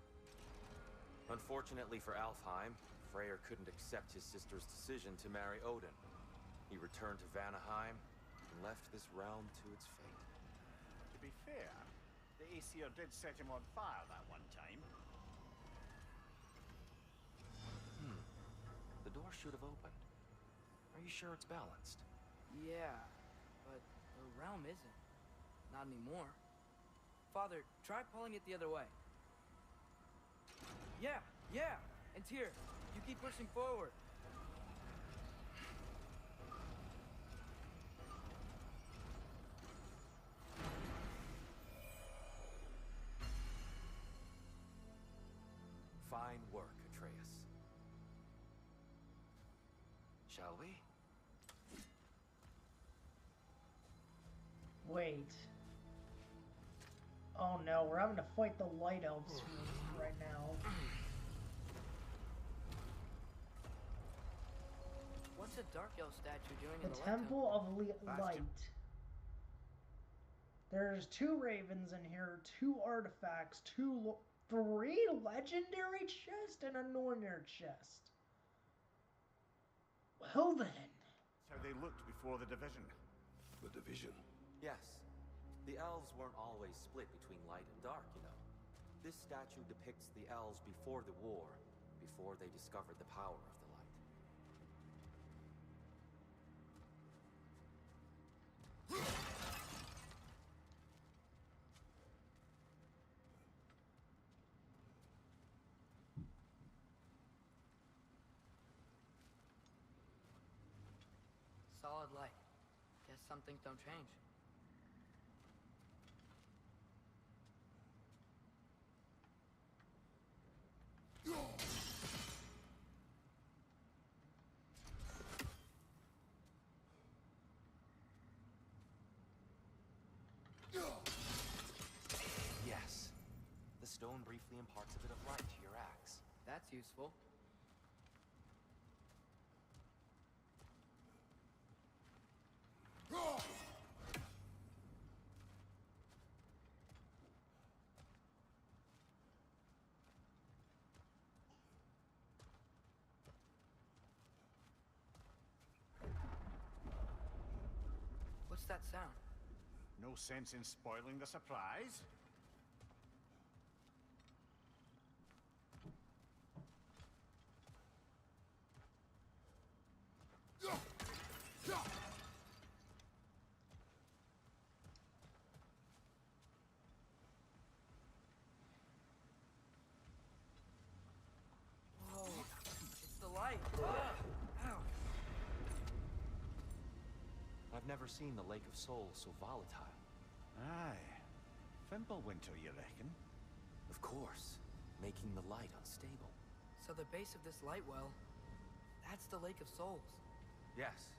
Unfortunately for Alfheim, Freyr couldn't accept his sister's decision to marry Odin. He returned to Vanaheim and left this realm to its fate. To be fair, the Aesir did set him on fire that one time. The door should have opened. Are you sure it's balanced? Yeah, but the realm isn't. Not anymore. Father, try pulling it the other way. Yeah, and here. You keep pushing forward. Fine work, Atreus. Shall we? Wait. Oh no, we're having to fight the Light Elves right now. What's a Dark Elf statue doing The in the Temple of Bastion. Light. There's 2 ravens in here, 2 artifacts, 3 legendary chests, and a Nornir chest. Well then. That's how they looked before the division. The division. Yes. The elves weren't always split between light and dark, you know. This statue depicts the elves before the war, before they discovered the power of the light. Solid light. Guess some things don't change. Yes. The stone briefly imparts a bit of light to your axe. That's useful. What's that sound? No sense in spoiling the surprise. Whoa, it's the light. Ah! Ow. I've never seen the Lake of Souls so volatile. Aye. Fimbulwinter, you reckon? Of course, making the light unstable. So the base of this light well, that's the Lake of Souls. Yes.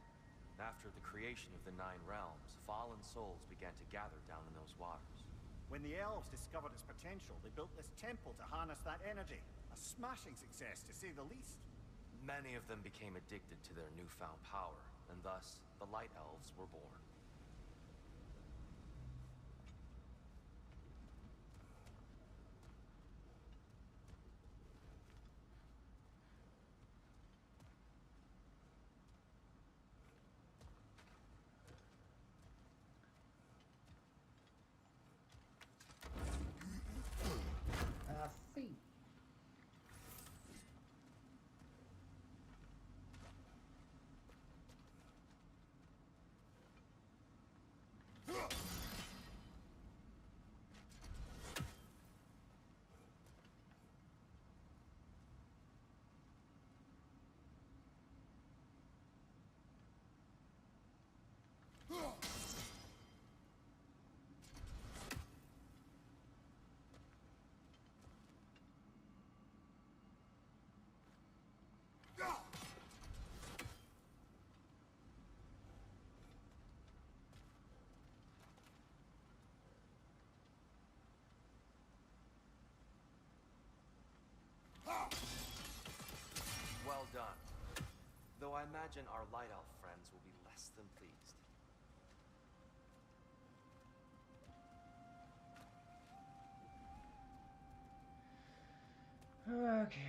After the creation of the 9 realms, fallen souls began to gather down in those waters. When the elves discovered its potential, they built this temple to harness that energy. A smashing success, to say the least. Many of them became addicted to their newfound power, and thus, the Light Elves were born. See. imagine our light elf friends will be less than pleased. Okay.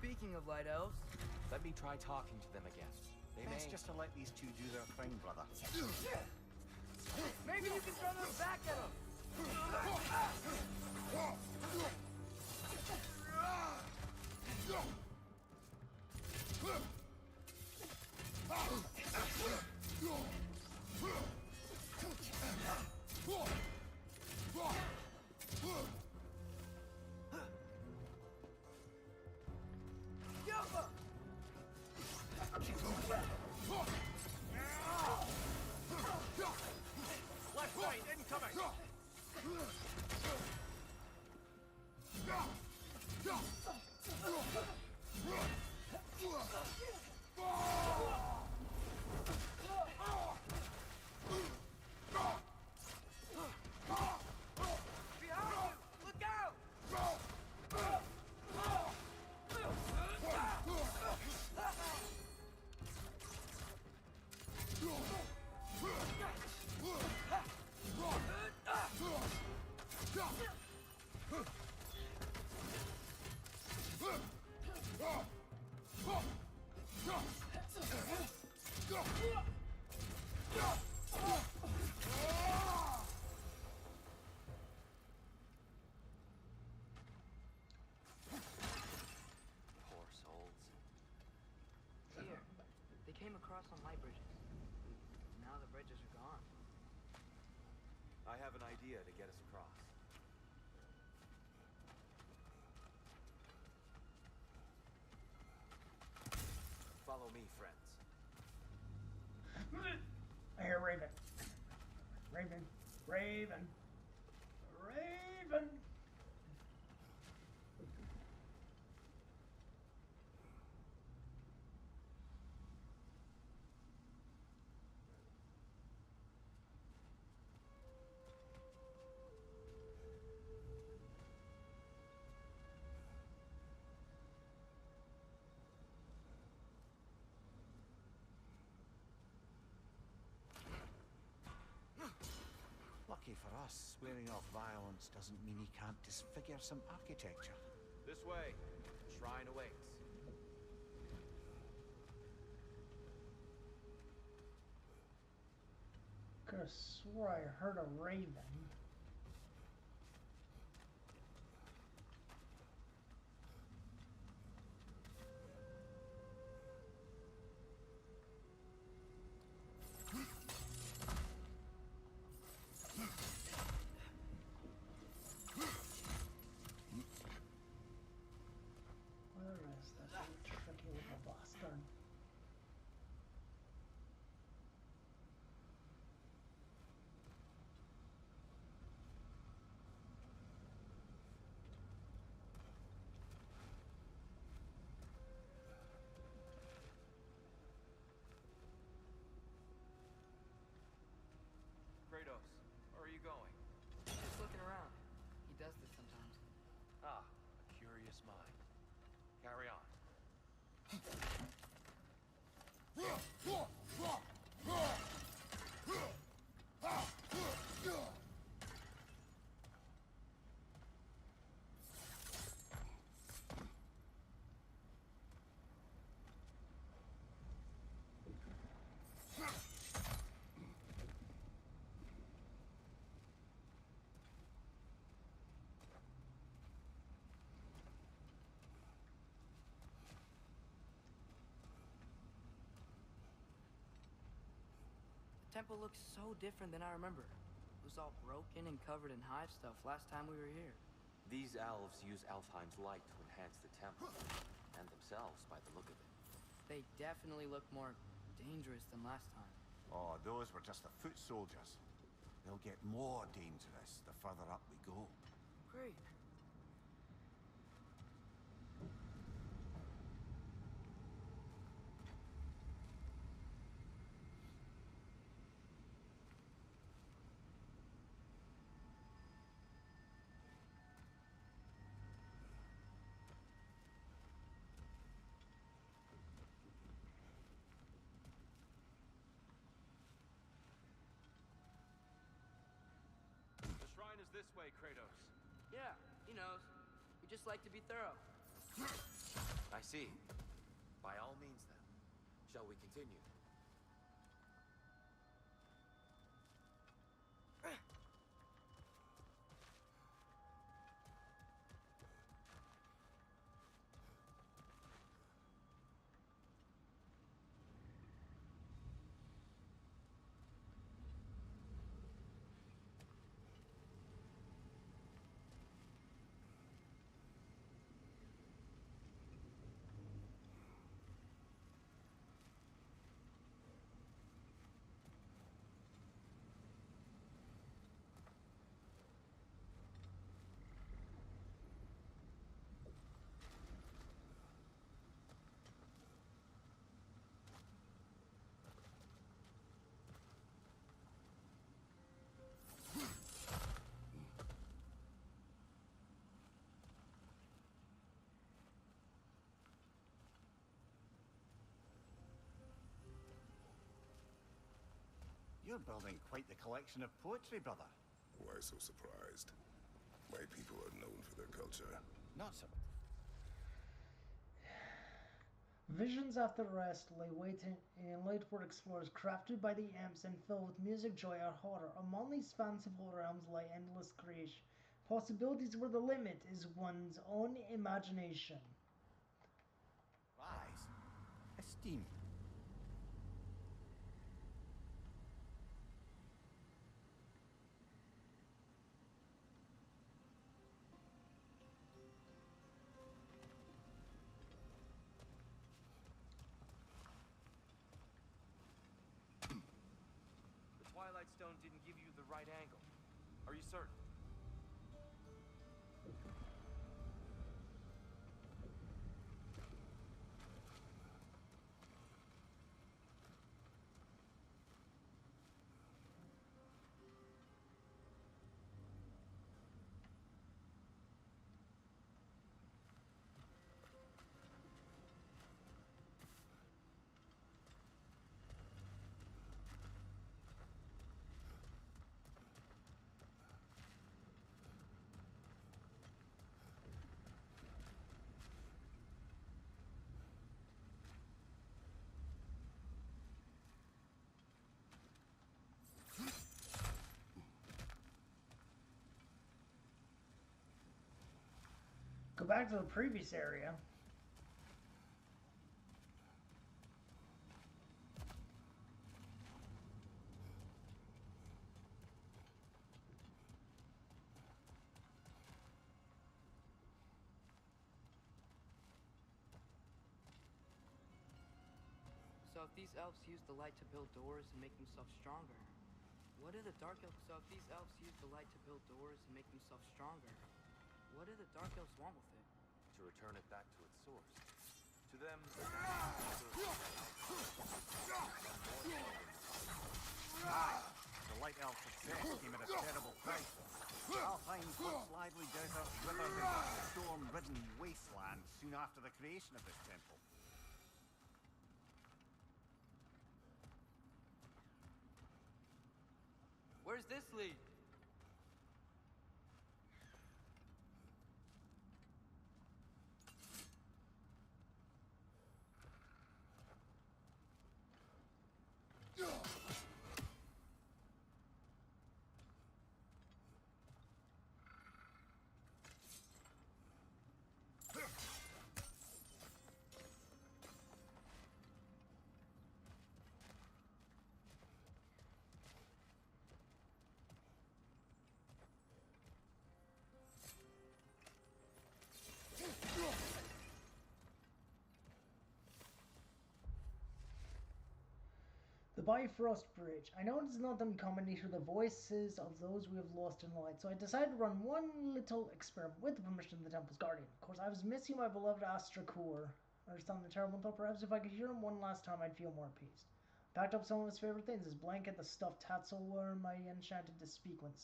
Speaking of light elves, Let me try talking to them again. They Best may... just to let these two do their thing, brother. maybe you can throw them back at them. Left side incoming! Behind you! Look out! Poor souls. Here, they came across on light bridges. Now the bridges are gone. I have an idea to get us across. Follow me, friends. I hear Raven. Raven. Raven. Raven. Lucky for us, swearing off violence doesn't mean he can't disfigure some architecture. This way. Shrine awaits. Could have swore I heard a raven. Where is that tricky little bastard? Kratos, where are you going? Just looking around. He does this sometimes. Ah, a curious mind. Carry on. The temple looks so different than I remember. It was all broken and covered in hive stuff last time we were here. These elves use Alfheim's light to enhance the temple, and themselves by the look of it. They definitely look more dangerous than last time. Oh, those were just the foot soldiers. They'll get more dangerous the further up we go. Great. this way, Kratos. Yeah, he knows. We just like to be thorough. I see. By all means, then. Shall we continue? You're building quite the collection of poetry, brother. Why so surprised? My people are known for their culture. Not so. Visions after rest lay waiting in Lightward explorers crafted by the imps and filled with music, joy, or horror. Among these fanciful realms lay endless creation. Possibilities where the limit is one's own imagination. Rise. Esteem. The Twilight Stone didn't give you the right angle. Are you certain? Go back to the previous area. So if these elves use the light to build doors and make themselves stronger, what do the dark elves? So if these elves use the light to build doors and make themselves stronger, what do the dark elves want with it? To return it back to its source. To them, The Light Elf success came at a terrible price. Alpine folks' lively desert withered into a storm-ridden wasteland soon after the creation of this temple. Where's this lead? The Bifrost Bridge. I know it is not uncommon to hear the voices of those we have lost in light, so I decided to run one little experiment with the permission of the Temple's Guardian. Of course, I was missing my beloved Astrakur, or something terrible, and thought perhaps if I could hear him one last time, I'd feel more appeased. Packed up some of his favorite things: his blanket, the stuffed tassel worm I enchanted to squeak when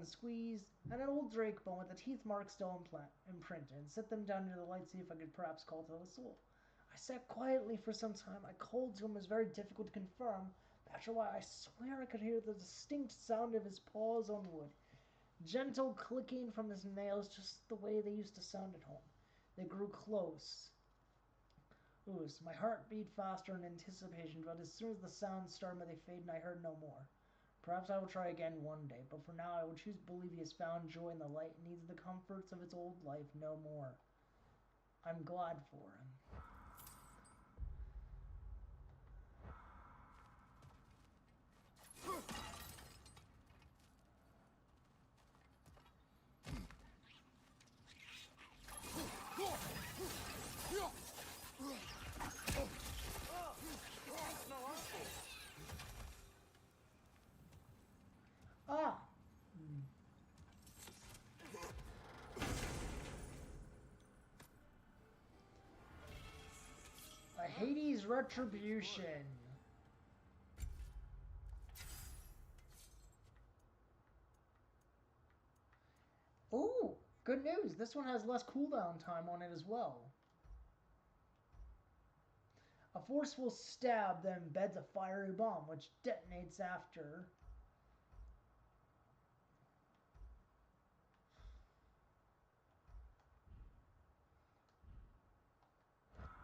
squeezed, and an old drake bone with the teeth mark still imprinted, and set them down near the light, see if I could perhaps call to the soul. I sat quietly for some time. I called to him. It was very difficult to confirm, but After a while, I swear I could hear the distinct sound of his paws on wood. Gentle clicking from his nails, just the way they used to sound at home. They grew close. Ooh, so my heart beat faster in anticipation, but as soon as the sounds started, they faded and I heard no more. Perhaps I will try again one day, but for now I will choose to believe he has found joy in the light and needs the comforts of its old life no more. I'm glad for him. Ah! A Hades retribution. Ooh, good news. This one has less cooldown time on it as well. A forceful stab then embeds a fiery bomb, which detonates after.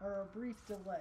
Or a brief delay.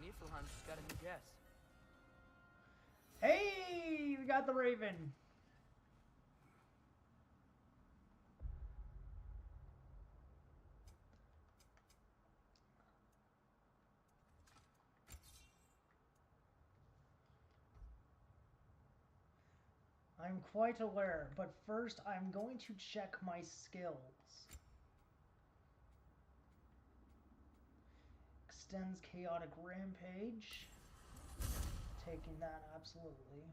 Niflheim just got a new guest. Hey, we got the Raven. I'm quite aware, but first I'm going to check my skills. Extends Chaotic Rampage. Taking that, absolutely.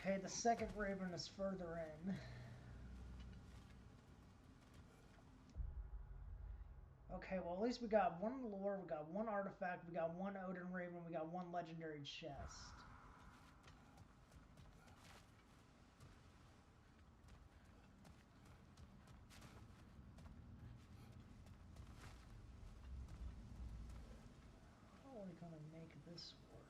Okay, the second Raven is further in. Okay, well, at least we got one lore, we got one artifact, we got one Odin Raven, we got one legendary chest. How are we gonna make this work?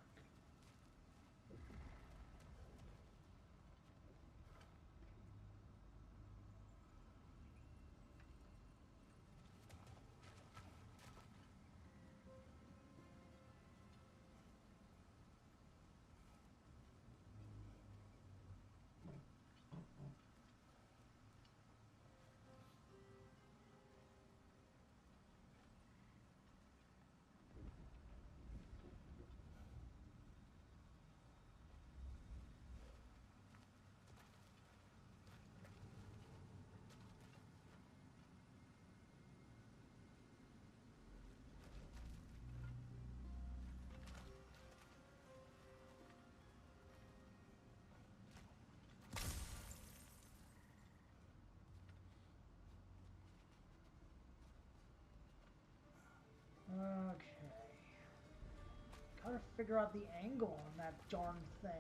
Okay. Gotta figure out the angle on that darn thing.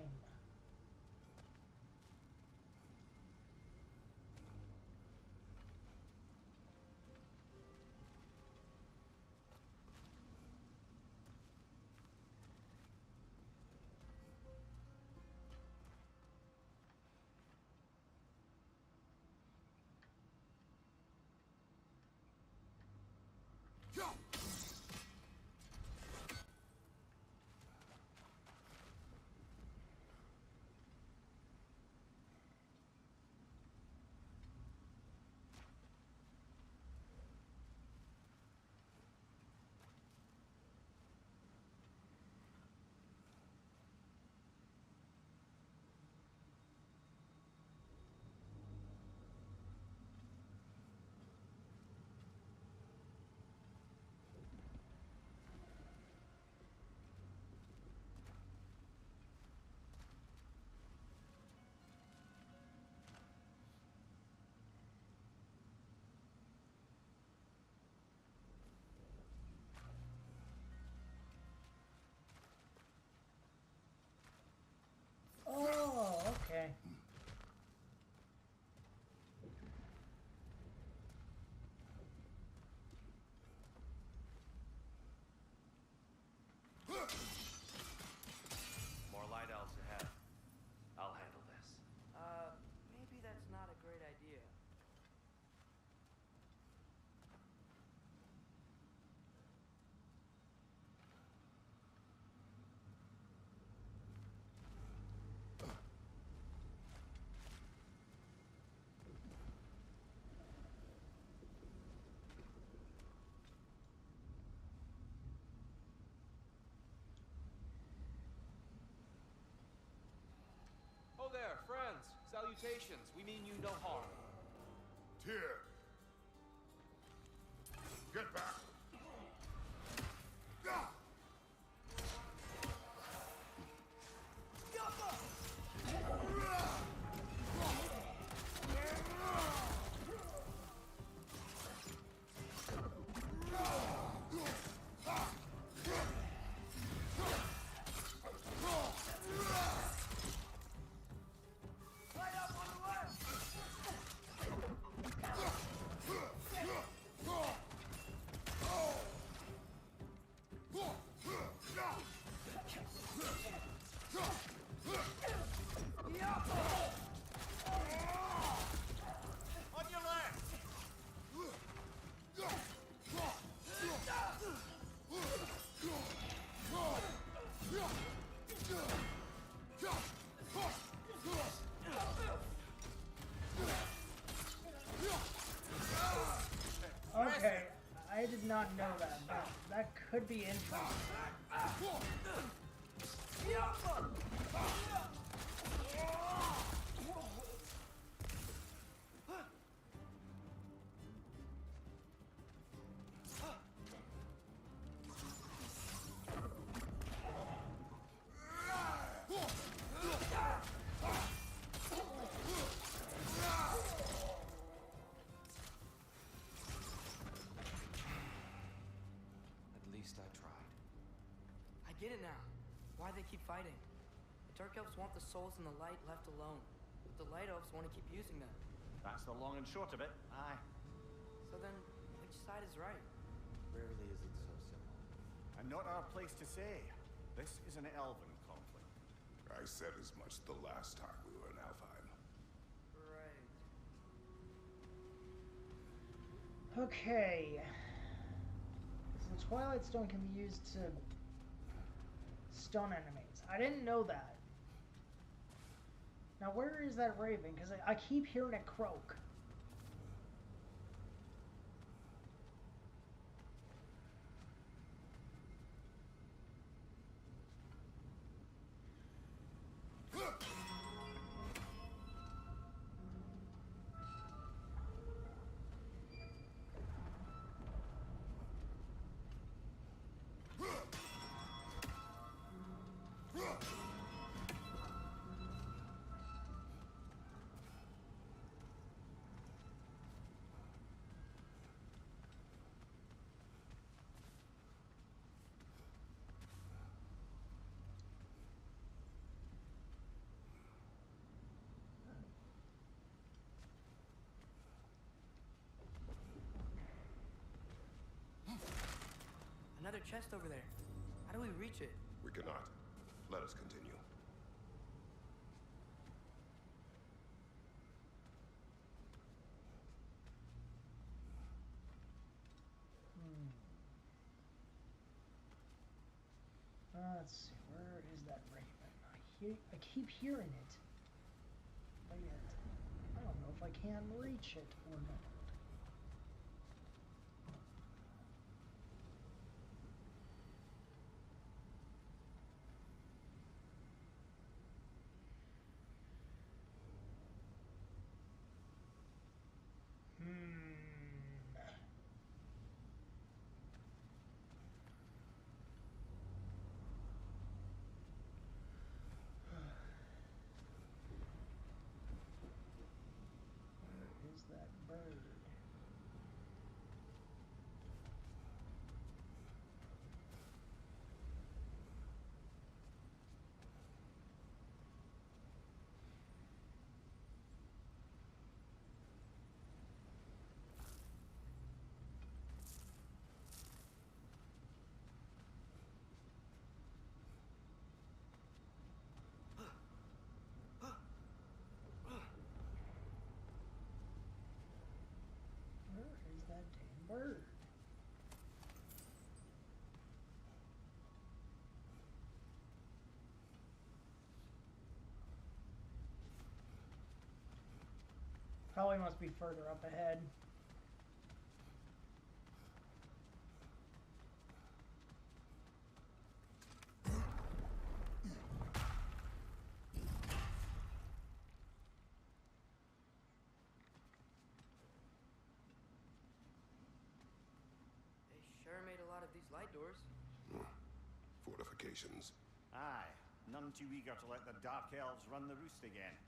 Oh, okay. More light elves ahead. I'll handle this. Maybe that's not a great idea. Oh there, friends. Salutations. We mean you no harm. Tyr! Get back! Ah! On your left! Okay, I did not know that, but that could be interesting. get it now. Why they keep fighting. The Dark Elves want the souls in the light left alone. But the Light Elves want to keep using them. That's the long and short of it. Aye. So then, which side is right? Rarely is it so simple. And not our place to say. This is an elven conflict. I said as much the last time we were in Alfheim. Right. Okay. So the Twilight Stone can be used to stun enemies. I didn't know that. Now where is that raven? Because I keep hearing it croak. Another chest over there. How do we reach it? We cannot. Let us continue. Let's see, where is that raven? I keep hearing it. But yet, I don't know if I can reach it or not. Where is that bird? Where is that damn bird? Probably must be further up ahead. They sure made a lot of these light doors. Fortifications. Aye. None too eager to let the Dark Elves run the roost again.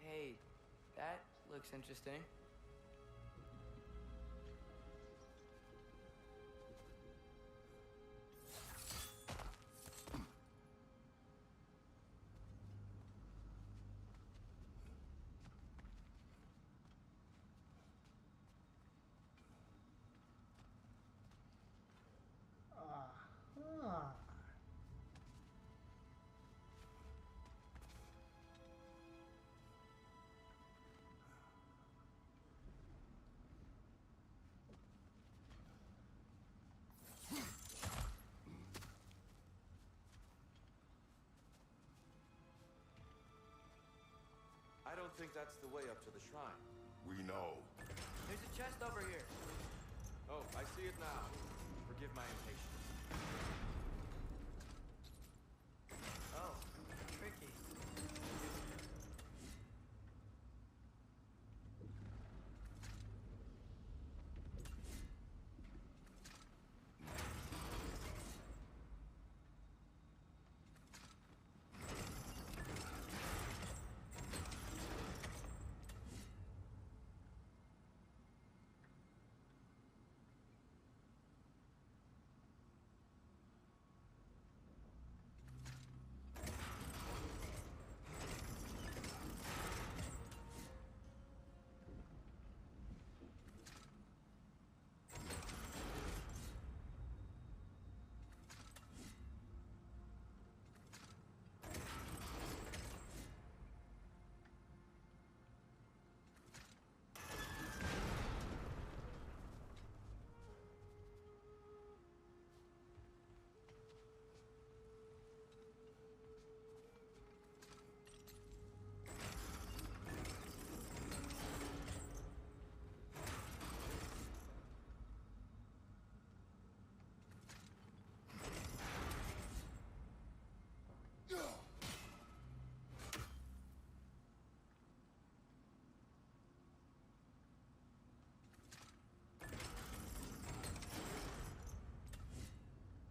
Hey, that looks interesting. Ah. I don't think that's the way up to the shrine. We know. There's a chest over here. Oh, I see it now. Forgive my impatience. Oh, tricky.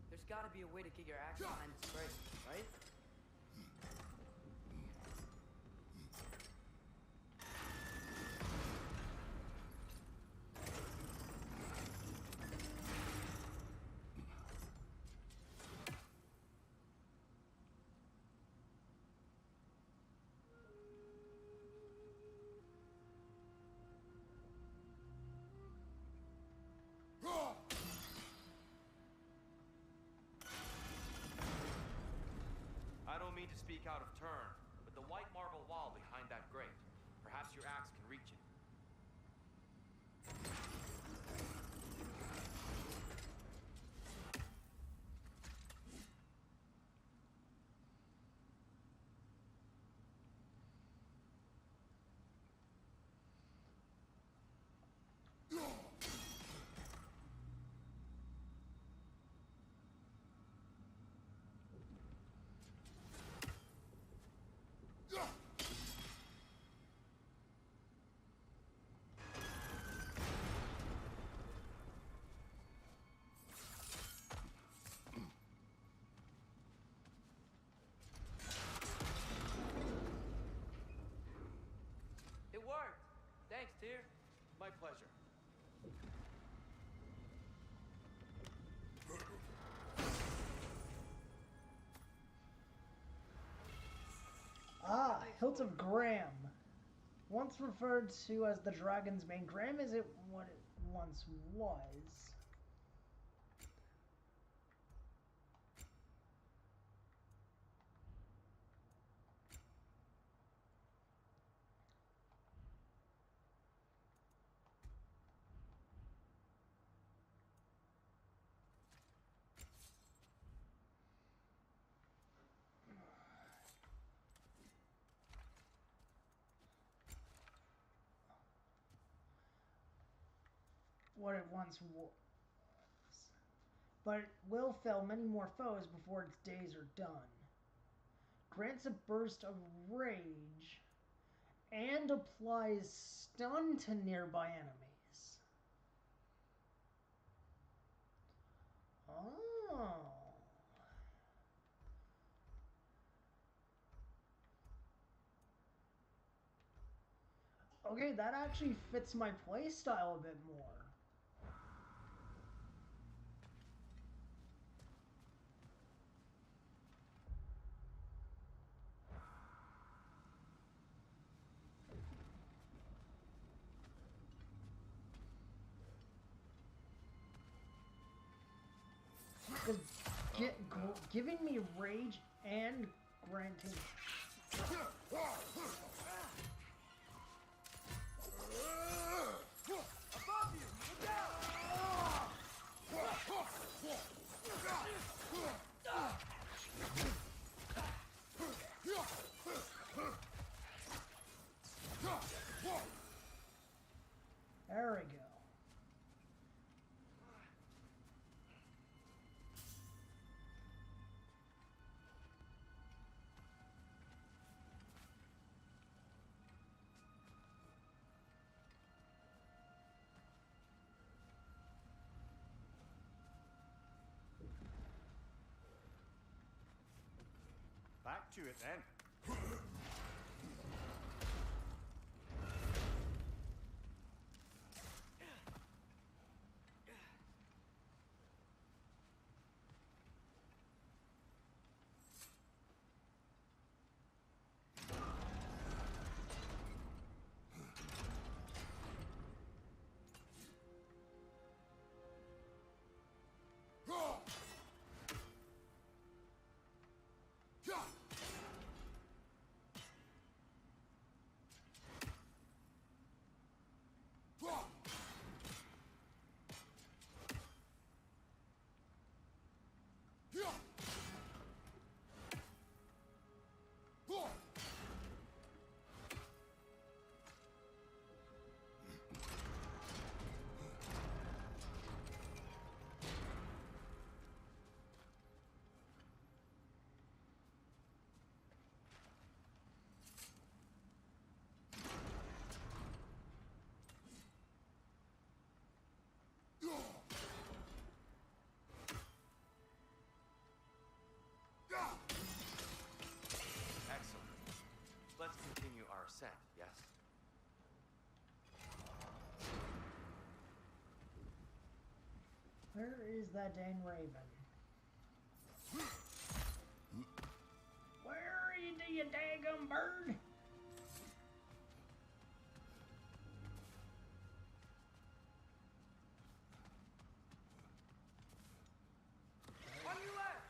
There's gotta be a way to get your axe behind this grate, right? I don't mean to speak out of turn, but the white marble wall behind that grate. Perhaps your axe can reach it. It worked! Thanks, Tyr. My pleasure. Ah, Hilt of Graham. Once referred to as the dragon's mane, Graham isn't what it once was. What it once was. But it will fell many more foes before its days are done. Grants a burst of rage and applies stun to nearby enemies. Oh. Okay, that actually fits my playstyle a bit more. Because giving me rage and granting... Above you! Look out! chew it then. Excellent. Let's continue our ascent, yes? Where is that dang raven? Where are you daggum bird? On your left!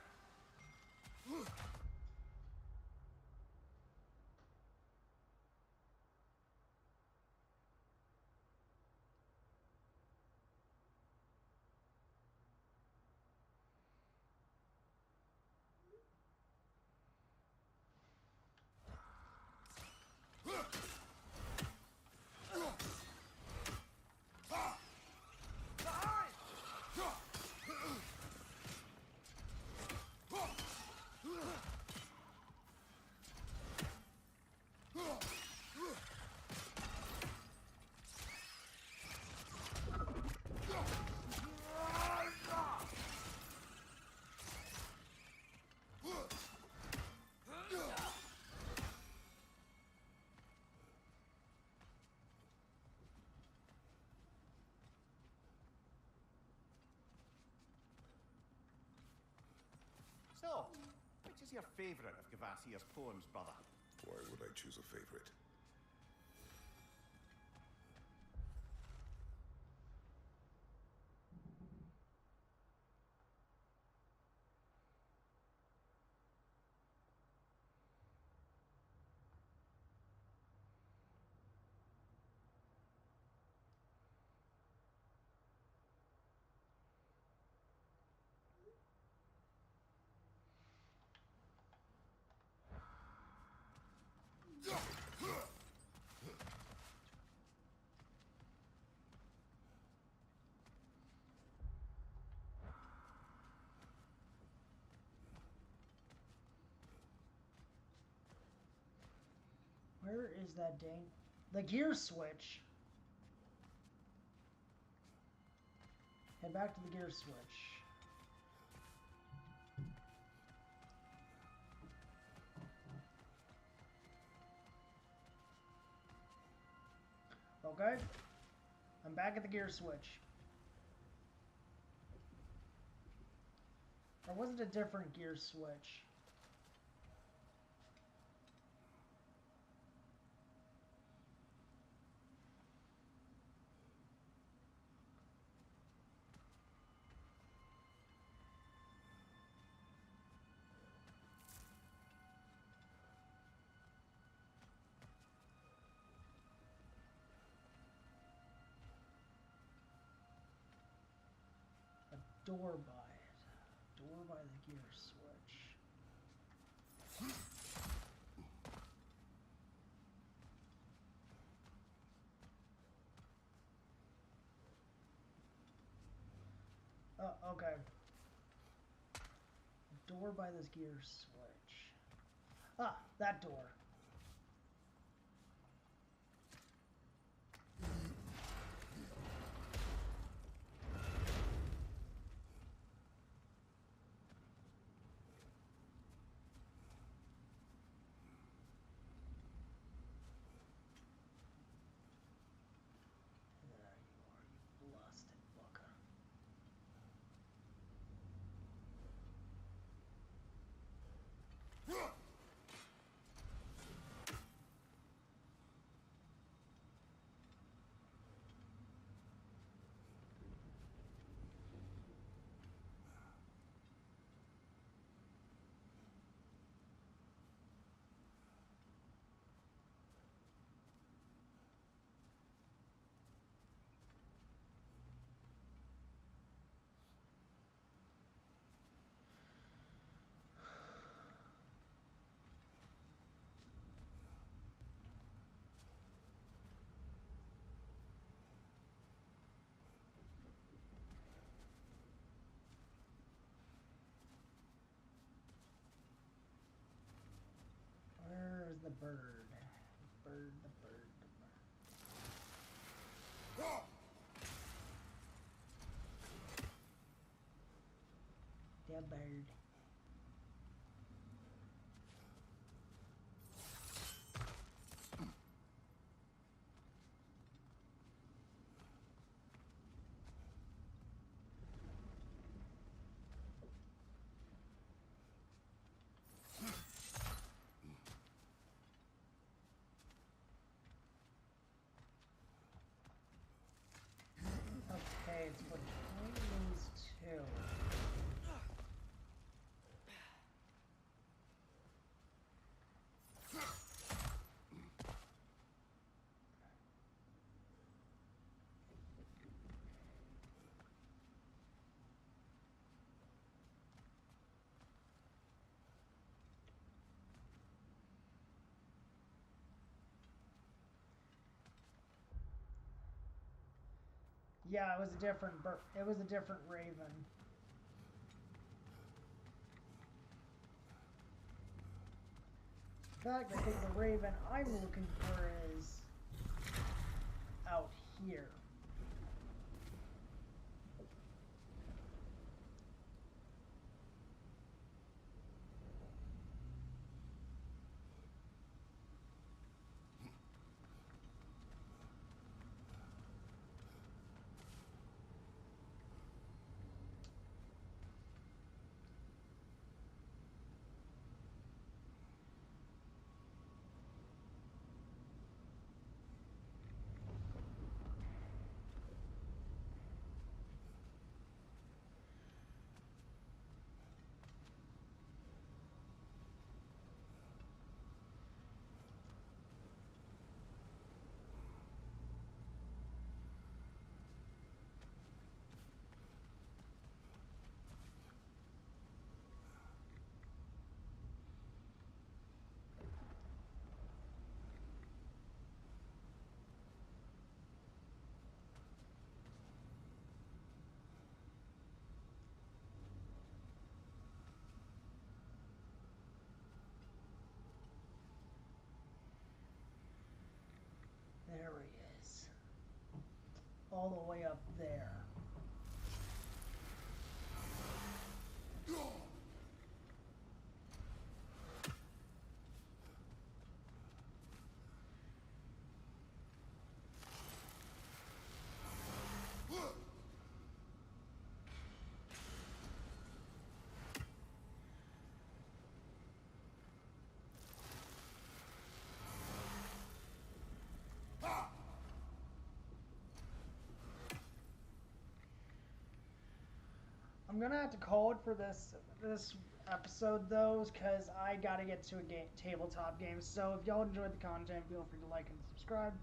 So, which is your favourite of Gavasir's poems, brother? Why would I choose a favorite? Where is that dang... The gear switch. Head back to the gear switch. Okay. I'm back at the gear switch. Or was it a different gear switch? Door by it. Door by the gear switch. Oh, okay. Door by this gear switch. Ah, that door. a bird. Okay, it's between these two. Yeah, it was a different it was a different raven. In fact, I think the raven I'm looking for is out here. There he is. All the way up there. I'm gonna have to call it for this episode though, because I gotta get to a tabletop game. So if y'all enjoyed the content, feel free to like and subscribe.